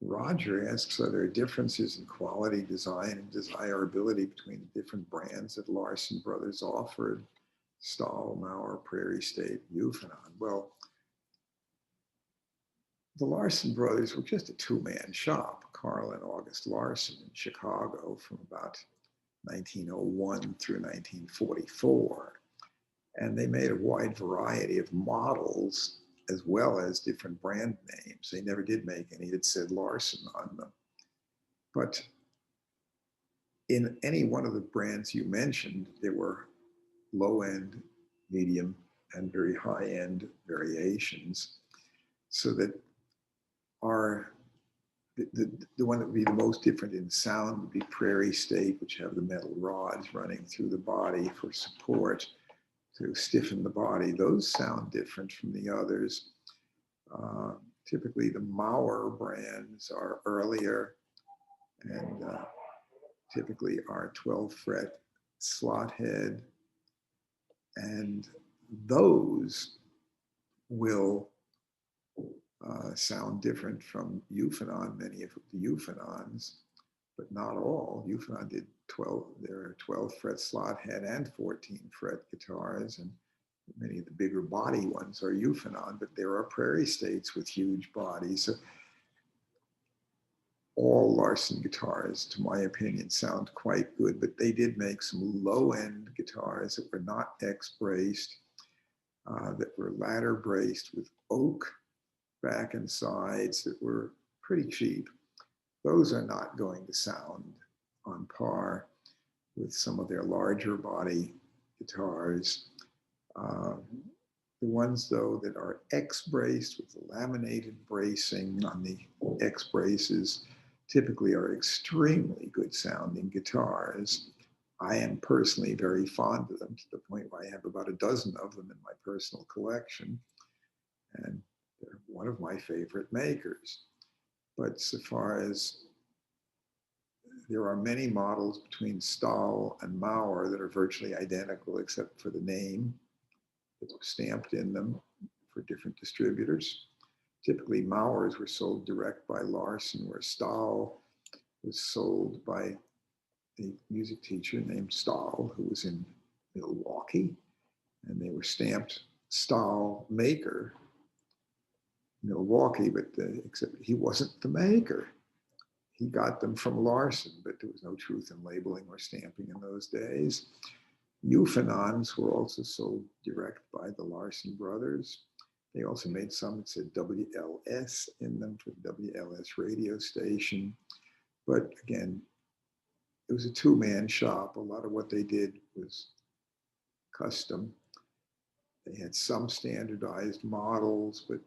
[SPEAKER 1] Roger asks, are there differences in quality, design, and desirability between the different brands that Larson Brothers offered? Stahl, Mauer, Prairie State, Euphemon. Well, the Larson brothers were just a two-man shop, Carl and August Larson in Chicago from about 1901 through 1944. And they made a wide variety of models as well as different brand names. They never did make any that said Larson on them. But in any one of the brands you mentioned, there were low-end, medium, and very high-end variations. So that the one that would be the most different in sound would be Prairie State, which have the metal rods running through the body for support to stiffen the body. Those sound different from the others. Typically, the Mauer brands are earlier and typically are 12 fret slot head. And those will sound different from Euphemon, many of the Euphemons. but not all. Euphon did 12, there are 12 fret slot head and 14 fret guitars, and many of the bigger body ones are Euphon, but there are Prairie States with huge bodies. So all Larson guitars, to my opinion, sound quite good, but they did make some low-end guitars that were not X-braced, that were ladder braced with oak back and sides that were pretty cheap. Those are not going to sound on par with some of their larger body guitars. The ones, though, that are X-braced with the laminated bracing on the X-braces typically are extremely good sounding guitars. I am personally very fond of them, to the point where I have about a dozen of them in my personal collection, and they're one of my favorite makers. But so far as there are many models between Stahl and Mauer that are virtually identical except for the name that's stamped in them for different distributors. Typically, Mauers were sold direct by Larson, where Stahl was sold by a music teacher named Stahl, who was in Milwaukee, and they were stamped Stahl maker, Milwaukee, but except he wasn't the maker. He got them from Larson, but there was no truth in labeling or stamping in those days. Euphonons were also sold direct by the Larson brothers. They also made some that said WLS in them for the WLS radio station. But again, it was a two-man shop. A lot of what they did was custom. They had some standardized models, but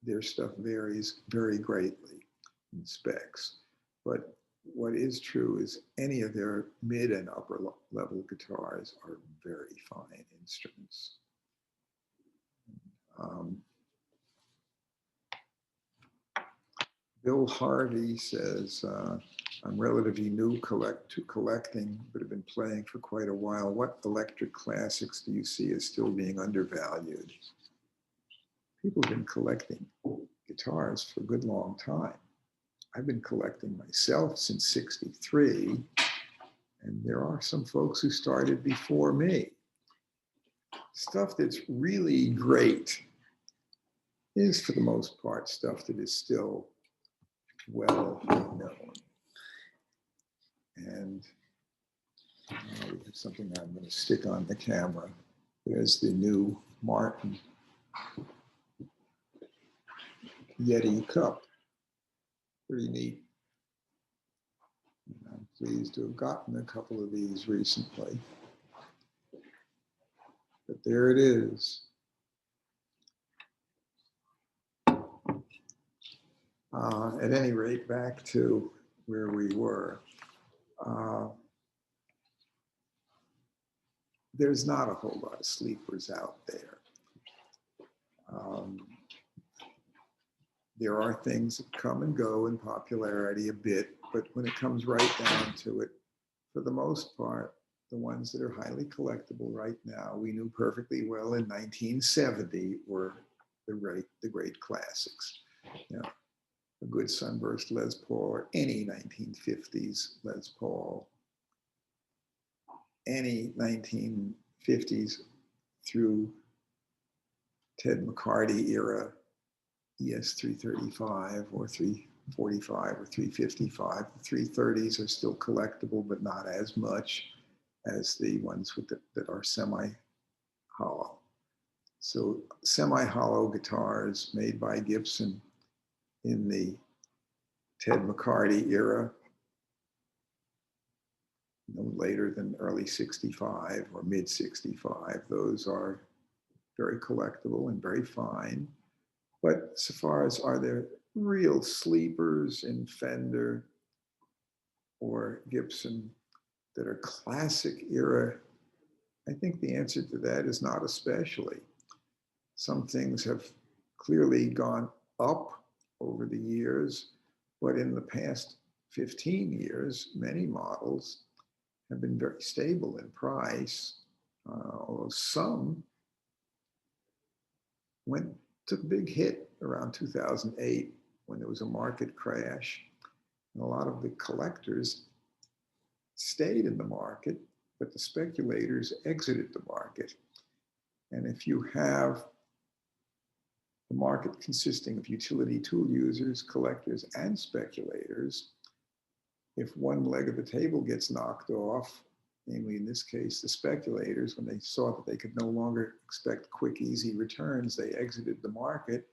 [SPEAKER 1] their stuff varies very greatly in specs. But what is true is any of their mid and upper level guitars are very fine instruments. Bill Harvey says, I'm relatively new to collecting, but have been playing for quite a while. What electric classics do you see as still being undervalued? People have been collecting guitars for a good long time. I've been collecting myself since '63, and there are some folks who started before me. Stuff that's really great is, for the most part, stuff that is still well known. And we have something I'm going to stick on the camera. There's the new Martin Yeti cup. Pretty neat. And I'm pleased to have gotten a couple of these recently. But there it is. At any rate, back to where we were. There's not a whole lot of sleepers out there. There are things that come and go in popularity a bit, but when it comes right down to it, for the most part, the ones that are highly collectible right now, we knew perfectly well in 1970 were the great classics. You know, a good Sunburst Les Paul, or any 1950s Les Paul, any 1950s through Ted McCarty era ES 335 or 345 or 355. The 330s are still collectible, but not as much as the ones with that are semi-hollow. So semi-hollow guitars made by Gibson in the Ted McCarty era, no later than early 65 or mid 65, those are very collectible and very fine. But so far as are there real sleepers in Fender or Gibson that are classic era, I think the answer to that is not especially. Some things have clearly gone up over the years, but in the past 15 years, many models have been very stable in price, although some took a big hit around 2008 when there was a market crash. And a lot of the collectors stayed in the market, but the speculators exited the market. And if you have the market consisting of utility tool users, collectors, and speculators, if one leg of the table gets knocked off, namely in this case, the speculators, when they saw that they could no longer expect quick, easy returns, they exited the market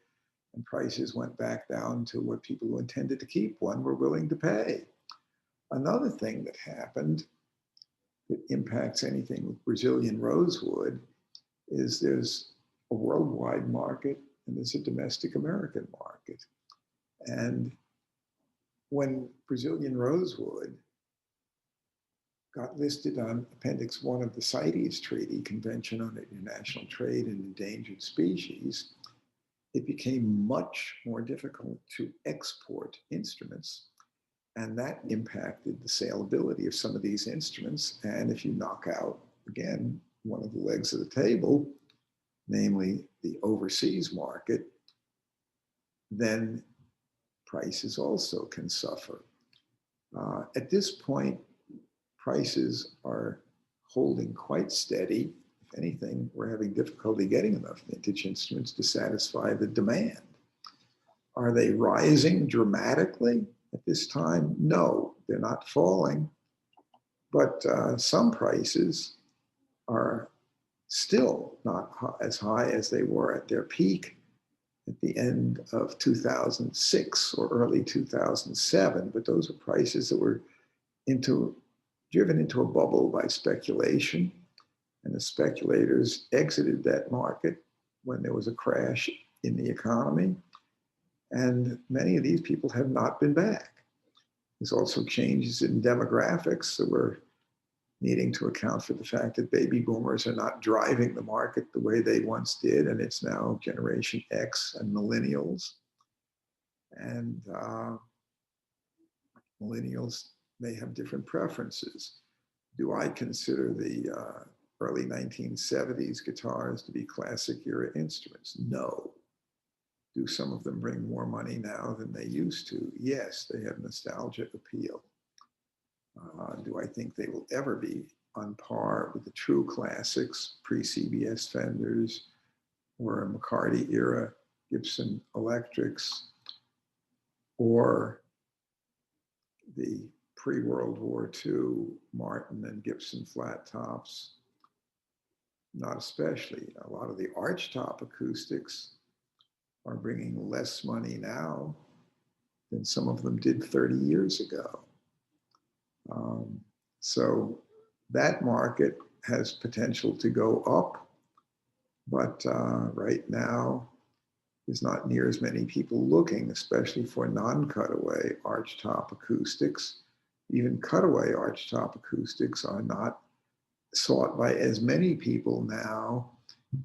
[SPEAKER 1] and prices went back down to what people who intended to keep one were willing to pay. Another thing that happened that impacts anything with Brazilian rosewood is there's a worldwide market and there's a domestic American market. And when Brazilian rosewood got listed on Appendix 1 of the CITES Treaty, Convention on International Trade in Endangered Species, it became much more difficult to export instruments. And that impacted the saleability of some of these instruments. And if you knock out, again, one of the legs of the table, namely the overseas market, then prices also can suffer. At this point, prices are holding quite steady. If anything, we're having difficulty getting enough vintage instruments to satisfy the demand. Are they rising dramatically at this time? No, they're not falling. But some prices are still not as high as they were at their peak at the end of 2006 or early 2007. But those are prices that were driven into a bubble by speculation. And the speculators exited that market when there was a crash in the economy. And many of these people have not been back. There's also changes in demographics that we're needing to account for the fact that baby boomers are not driving the market the way they once did, and it's now Generation X and millennials. And millennials may have different preferences. Do I consider the early 1970s guitars to be classic era instruments? No. Do some of them bring more money now than they used to? Yes, they have nostalgic appeal. Do I think they will ever be on par with the true classics, pre-CBS Fenders or McCarty era Gibson electrics or the pre-World War II Martin and Gibson flat tops? Not especially. A lot of the archtop acoustics are bringing less money now than some of them did 30 years ago. So that market has potential to go up, but right now there's not near as many people looking, especially for non-cutaway archtop acoustics. Even cutaway archtop acoustics are not sought by as many people now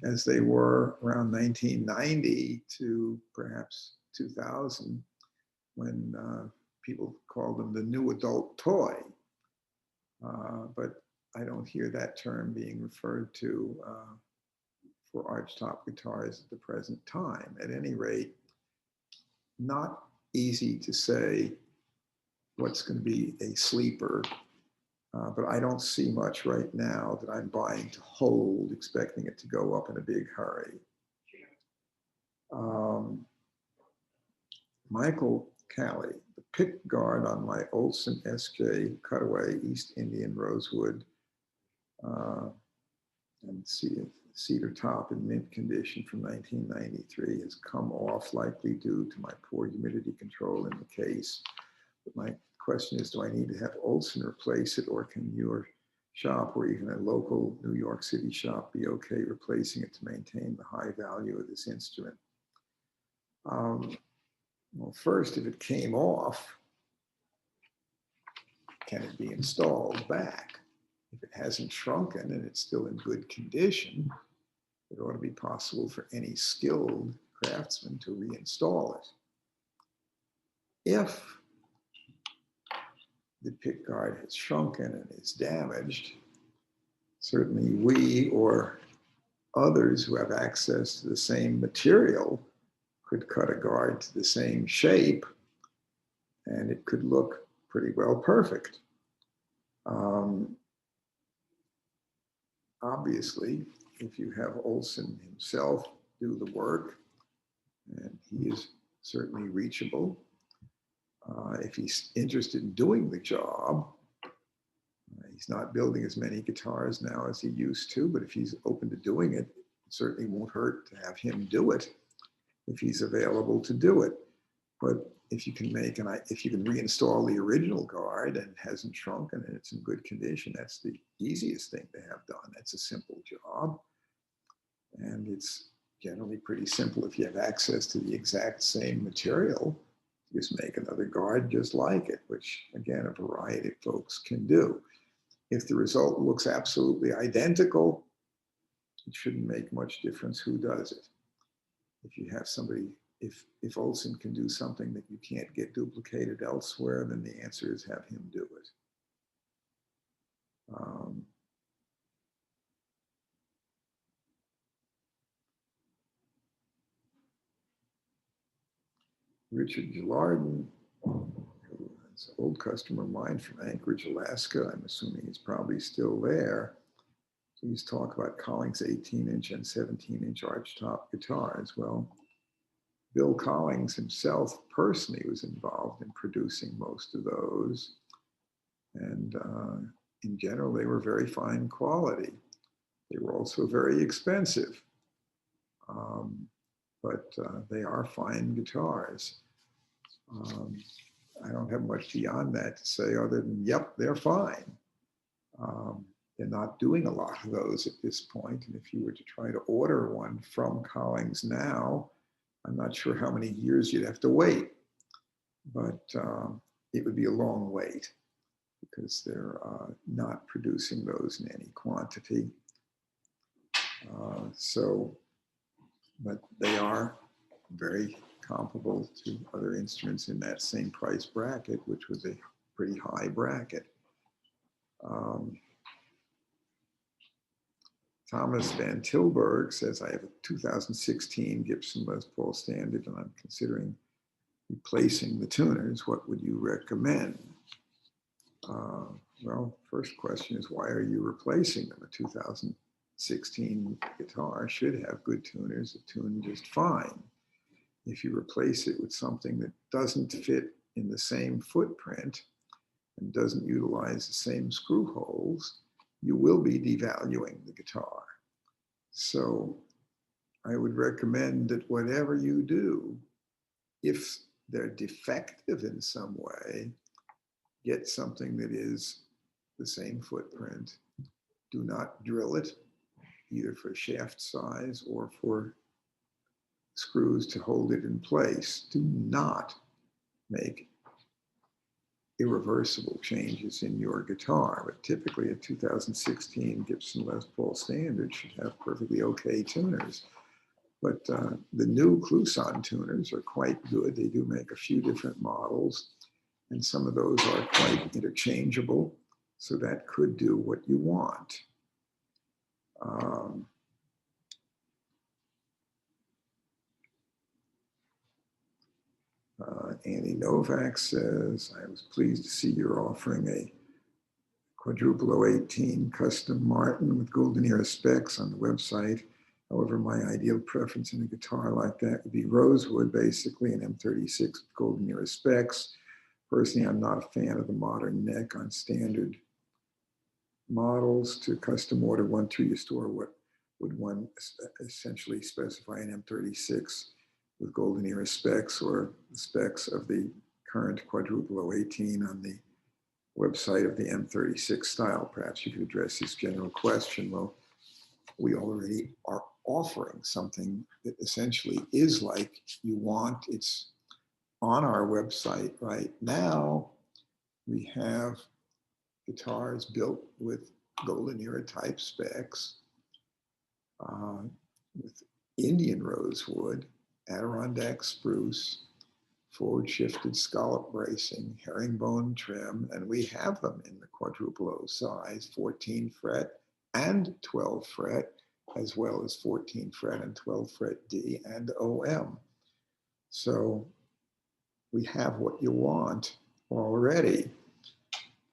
[SPEAKER 1] as they were around 1990 to perhaps 2000, when people called them the new adult toy. But I don't hear that term being referred to for archtop guitars at the present time. At any rate, not easy to say what's going to be a sleeper, but I don't see much right now that I'm buying to hold, expecting it to go up in a big hurry. Michael Callie, the pick guard on my Olson SJ Cutaway East Indian Rosewood and cedar top in mint condition from 1993 has come off, likely due to my poor humidity control in the case. But my question is, do I need to have Olson replace it, or can your shop or even a local New York City shop be okay replacing it to maintain the high value of this instrument? Well, first, if it came off, can it be installed back? If it hasn't shrunken and it's still in good condition, it ought to be possible for any skilled craftsman to reinstall it. If the pick guard has shrunken and is damaged, certainly we or others who have access to the same material could cut a guard to the same shape, and it could look pretty well perfect. Obviously, if you have Olson himself do the work, and he is certainly reachable. If he's interested in doing the job, he's not building as many guitars now as he used to, but if he's open to doing it, it certainly won't hurt to have him do it if he's available to do it. But if you can make, if you can reinstall the original guard and it hasn't shrunken and it's in good condition, that's the easiest thing to have done. That's a simple job. And it's generally pretty simple if you have access to the exact same material. Just make another guard just like it, which again, a variety of folks can do. If the result looks absolutely identical, it shouldn't make much difference who does it. If you have somebody, if Olson can do something that you can't get duplicated elsewhere, then the answer is have him do it. Richard Gilardin, who is an old customer of mine from Anchorage, Alaska. I'm assuming he's probably still there. Please talk about Collings 18-inch and 17-inch archtop guitars. Well, Bill Collings himself personally was involved in producing most of those. And in general, they were very fine quality. They were also very expensive. But they are fine guitars. I don't have much beyond that to say other than, yep, they're fine. They're not doing a lot of those at this point. And if you were to try to order one from Collings now, I'm not sure how many years you'd have to wait, but it would be a long wait because they're not producing those in any quantity. But they are very comparable to other instruments in that same price bracket, which was a pretty high bracket. Thomas Van Tilburg says, I have a 2016 Gibson Les Paul Standard and I'm considering replacing the tuners. What would you recommend? Well, first question is, why are you replacing them? A 2016 guitar should have good tuners that tune just fine. If you replace it with something that doesn't fit in the same footprint and doesn't utilize the same screw holes, you will be devaluing the guitar. So I would recommend that whatever you do, if they're defective in some way, get something that is the same footprint. Do not drill it, either for shaft size or for screws to hold it in place. Do not make irreversible changes in your guitar, but typically a 2016 Gibson Les Paul Standard should have perfectly okay tuners. But the new Cluson tuners are quite good. They do make a few different models, and some of those are quite interchangeable, so that could do what you want. Andy Novak says, I was pleased to see you're offering a quadruple 018 custom Martin with golden era specs on the website. However, my ideal preference in a guitar like that would be rosewood, basically, an M36 with golden era specs. Personally, I'm not a fan of the modern neck on standard models. To custom order one through your store, what would one essentially specify an M36 with golden era specs or the specs of the current quadruple 018 on the website of the M36 style? Perhaps you could address this general question. Well, we already are offering something that essentially is like you want. It's on our website right now. We have guitars built with golden era type specs, with Indian rosewood, Adirondack spruce, forward shifted scallop bracing, herringbone trim, and we have them in the quadruple O size, 14 fret and 12 fret, as well as 14 fret and 12 fret D and OM. So we have what you want already.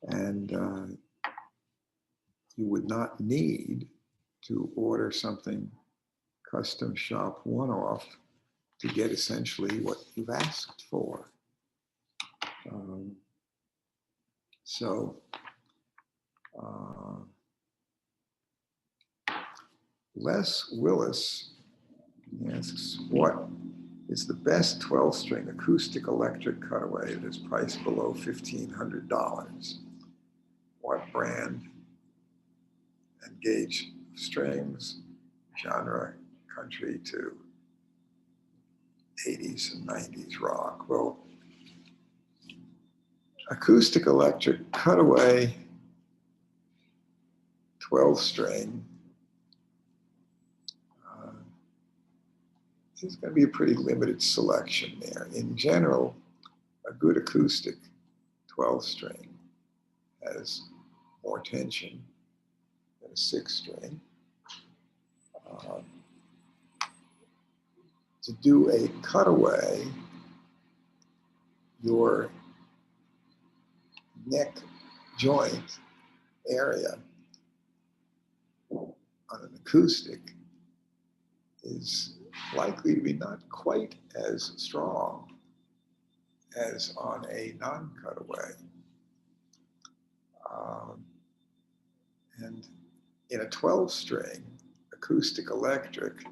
[SPEAKER 1] And you would not need to order something custom shop one-off to get essentially what you've asked for. So Les Willis asks, what is the best 12-string acoustic electric cutaway that is priced below $1,500? What brand and gauge of strings, genre, country to 80s and 90s rock? Well, acoustic electric cutaway 12-string, there's going to be a pretty limited selection there. In general, a good acoustic 12-string has more tension than a 6-string. To do a cutaway, your neck joint area on an acoustic is likely to be not quite as strong as on a non-cutaway. And in a 12-string acoustic electric,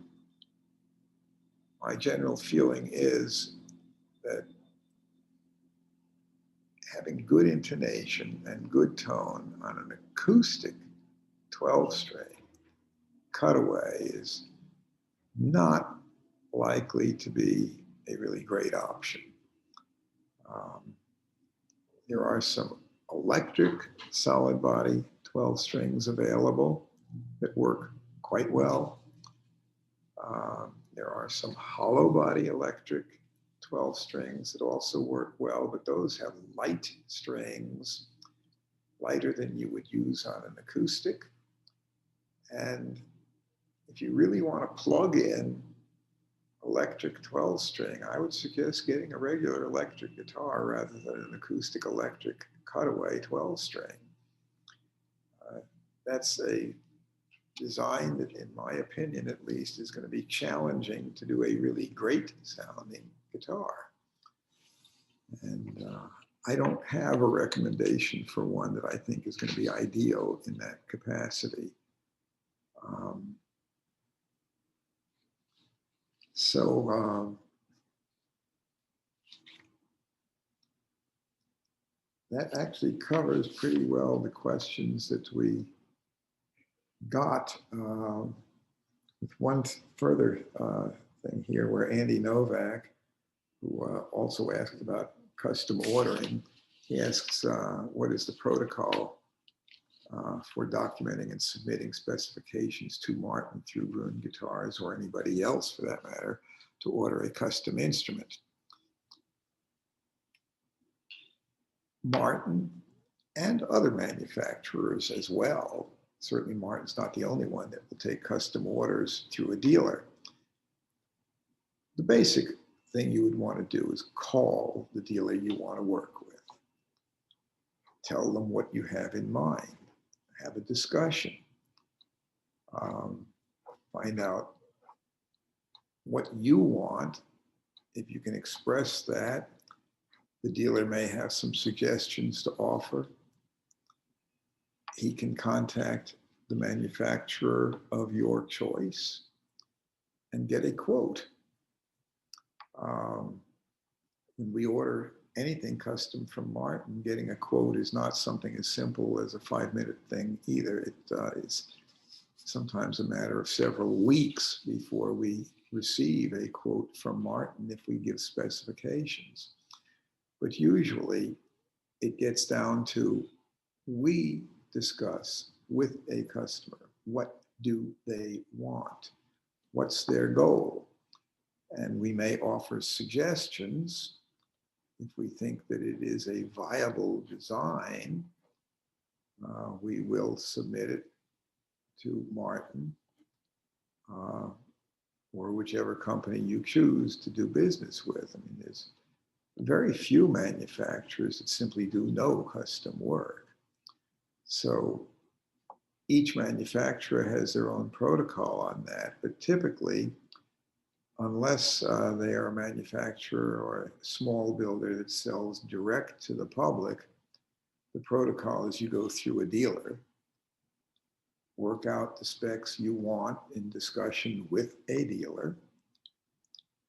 [SPEAKER 1] my general feeling is that having good intonation and good tone on an acoustic 12-string cutaway is not likely to be a really great option. There are some electric solid body 12 strings available that work quite well. There are some hollow body electric 12 strings that also work well, but those have light strings, lighter than you would use on an acoustic. And if you really want to plug in electric 12 string, I would suggest getting a regular electric guitar rather than an acoustic electric cutaway 12 string. That's a design that, in my opinion at least, is going to be challenging to do a really great sounding guitar. And I don't have a recommendation for one that I think is going to be ideal in that capacity. That actually covers pretty well the questions that we got. With one further thing here where Andy Novak, who also asked about custom ordering, he asks, what is the protocol for documenting and submitting specifications to Martin through Gruhn Guitars, or anybody else for that matter, to order a custom instrument? Martin and other manufacturers as well. Certainly Martin's not the only one that will take custom orders through a dealer. The basic thing you would want to do is call the dealer you want to work with. Tell them what you have in mind. Have a discussion. Find out what you want. If you can express that, the dealer may have some suggestions to offer. He can contact the manufacturer of your choice and get a quote. When we order anything custom from Martin, getting a quote is not something as simple as a 5-minute thing either. It is sometimes a matter of several weeks before we receive a quote from Martin if we give specifications. But usually it gets down to, we discuss with a customer, what do they want? What's their goal? And we may offer suggestions if we think that it is a viable design. We will submit it to Martin or whichever company you choose to do business with. I mean, there's very few manufacturers that simply do no custom work. So each manufacturer has their own protocol on that, but typically, unless they are a manufacturer or a small builder that sells direct to the public, the protocol is you go through a dealer, work out the specs you want in discussion with a dealer,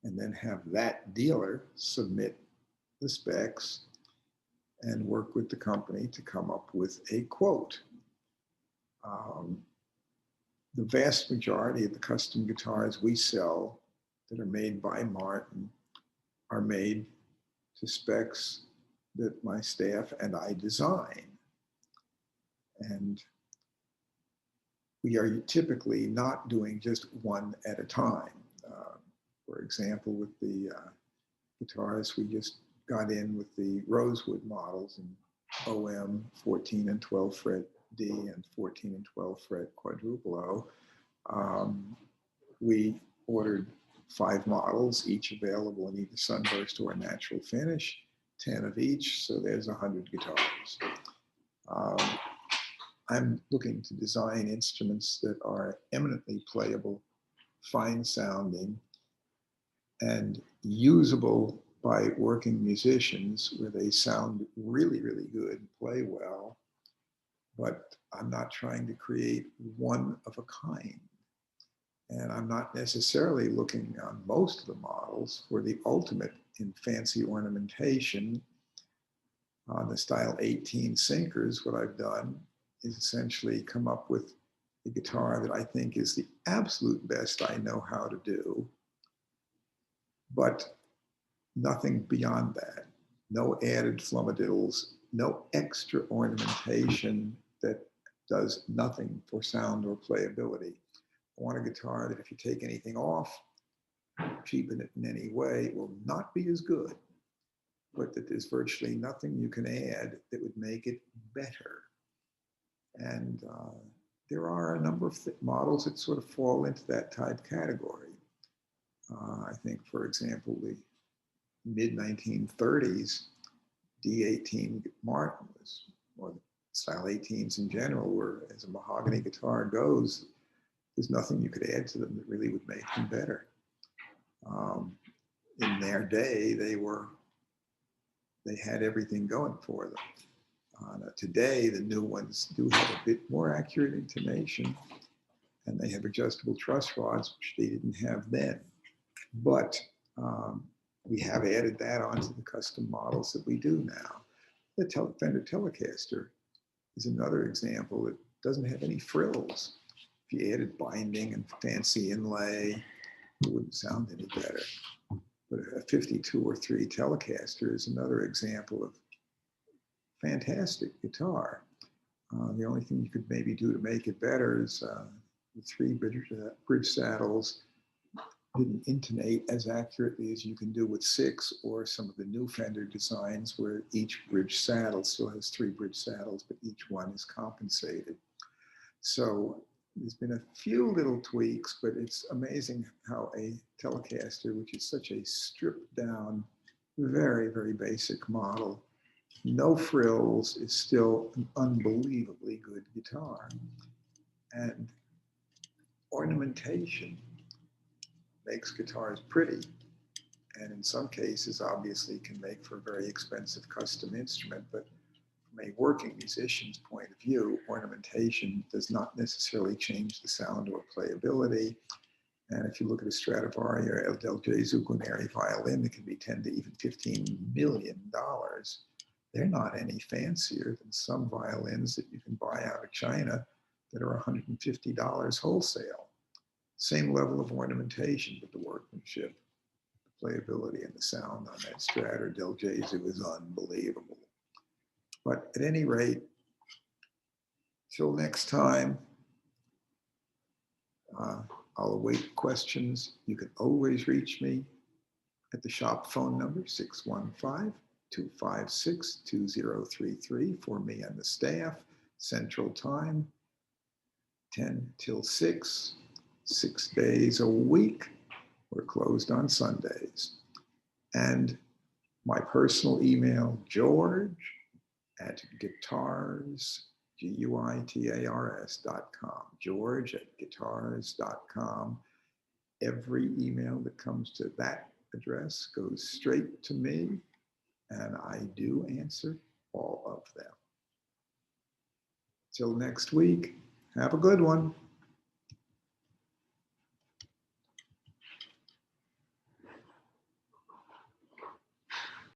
[SPEAKER 1] and then have that dealer submit the specs and work with the company to come up with a quote. The vast majority of the custom guitars we sell that are made by Martin are made to specs that my staff and I design. And we are typically not doing just one at a time. For example, with the guitars we just got in with the rosewood models in OM 14 and 12 fret D and 14 and 12 fret quadruple O. We ordered 5 models, each available in either sunburst or natural finish, 10 of each, so there's 100 guitars. I'm looking to design instruments that are eminently playable, fine sounding, and usable by working musicians where they sound really, really good and play well, but I'm not trying to create one of a kind. And I'm not necessarily looking on most of the models for the ultimate in fancy ornamentation. On the style 18 sinkers, what I've done is essentially come up with a guitar that I think is the absolute best I know how to do, but nothing beyond that. No added flummadiddles, no extra ornamentation that does nothing for sound or playability. I want a guitar that if you take anything off, cheapen it in any way, it will not be as good, but that there's virtually nothing you can add that would make it better. And there are a number of models that sort of fall into that type category. I think, for example, the mid-1930s D18 Martin was, or style 18s in general, were, as a mahogany guitar goes, there's nothing you could add to them that really would make them better. In their day, they had everything going for them. Today, the new ones do have a bit more accurate intonation, and they have adjustable truss rods, which they didn't have then. But we have added that onto the custom models that we do now. The Fender Telecaster is another example that doesn't have any frills. If you added binding and fancy inlay, it wouldn't sound any better. But a 52 or 3 Telecaster is another example of fantastic guitar. The only thing you could maybe do to make it better is the 3 bridge saddles didn't intonate as accurately as you can do with 6 or some of the new Fender designs where each bridge saddle still has 3 bridge saddles, but each one is compensated. So there's been a few little tweaks, but it's amazing how a Telecaster, which is such a stripped down, very, very basic model, no frills, is still an unbelievably good guitar. And ornamentation makes guitars pretty, and in some cases obviously can make for a very expensive custom instrument, but from a working musician's point of view, ornamentation does not necessarily change the sound or playability. And if you look at a Stradivari or a Del Gesù Guarneri violin that can be 10 to even $15 million, they're not any fancier than some violins that you can buy out of China that are $150 wholesale. Same level of ornamentation, but the workmanship, the playability, and the sound on that Strat or Del Gesù is unbelievable. But at any rate, till next time, I'll await questions. You can always reach me at the shop phone number, 615-256-2033 for me and the staff, Central Time, 10 till 6, 6 days a week. We're closed on Sundays. And my personal email, george@guitars GUITARS.com, George@guitars.com. Every email that comes to that address goes straight to me, and I do answer all of them. Till next week, have a good one.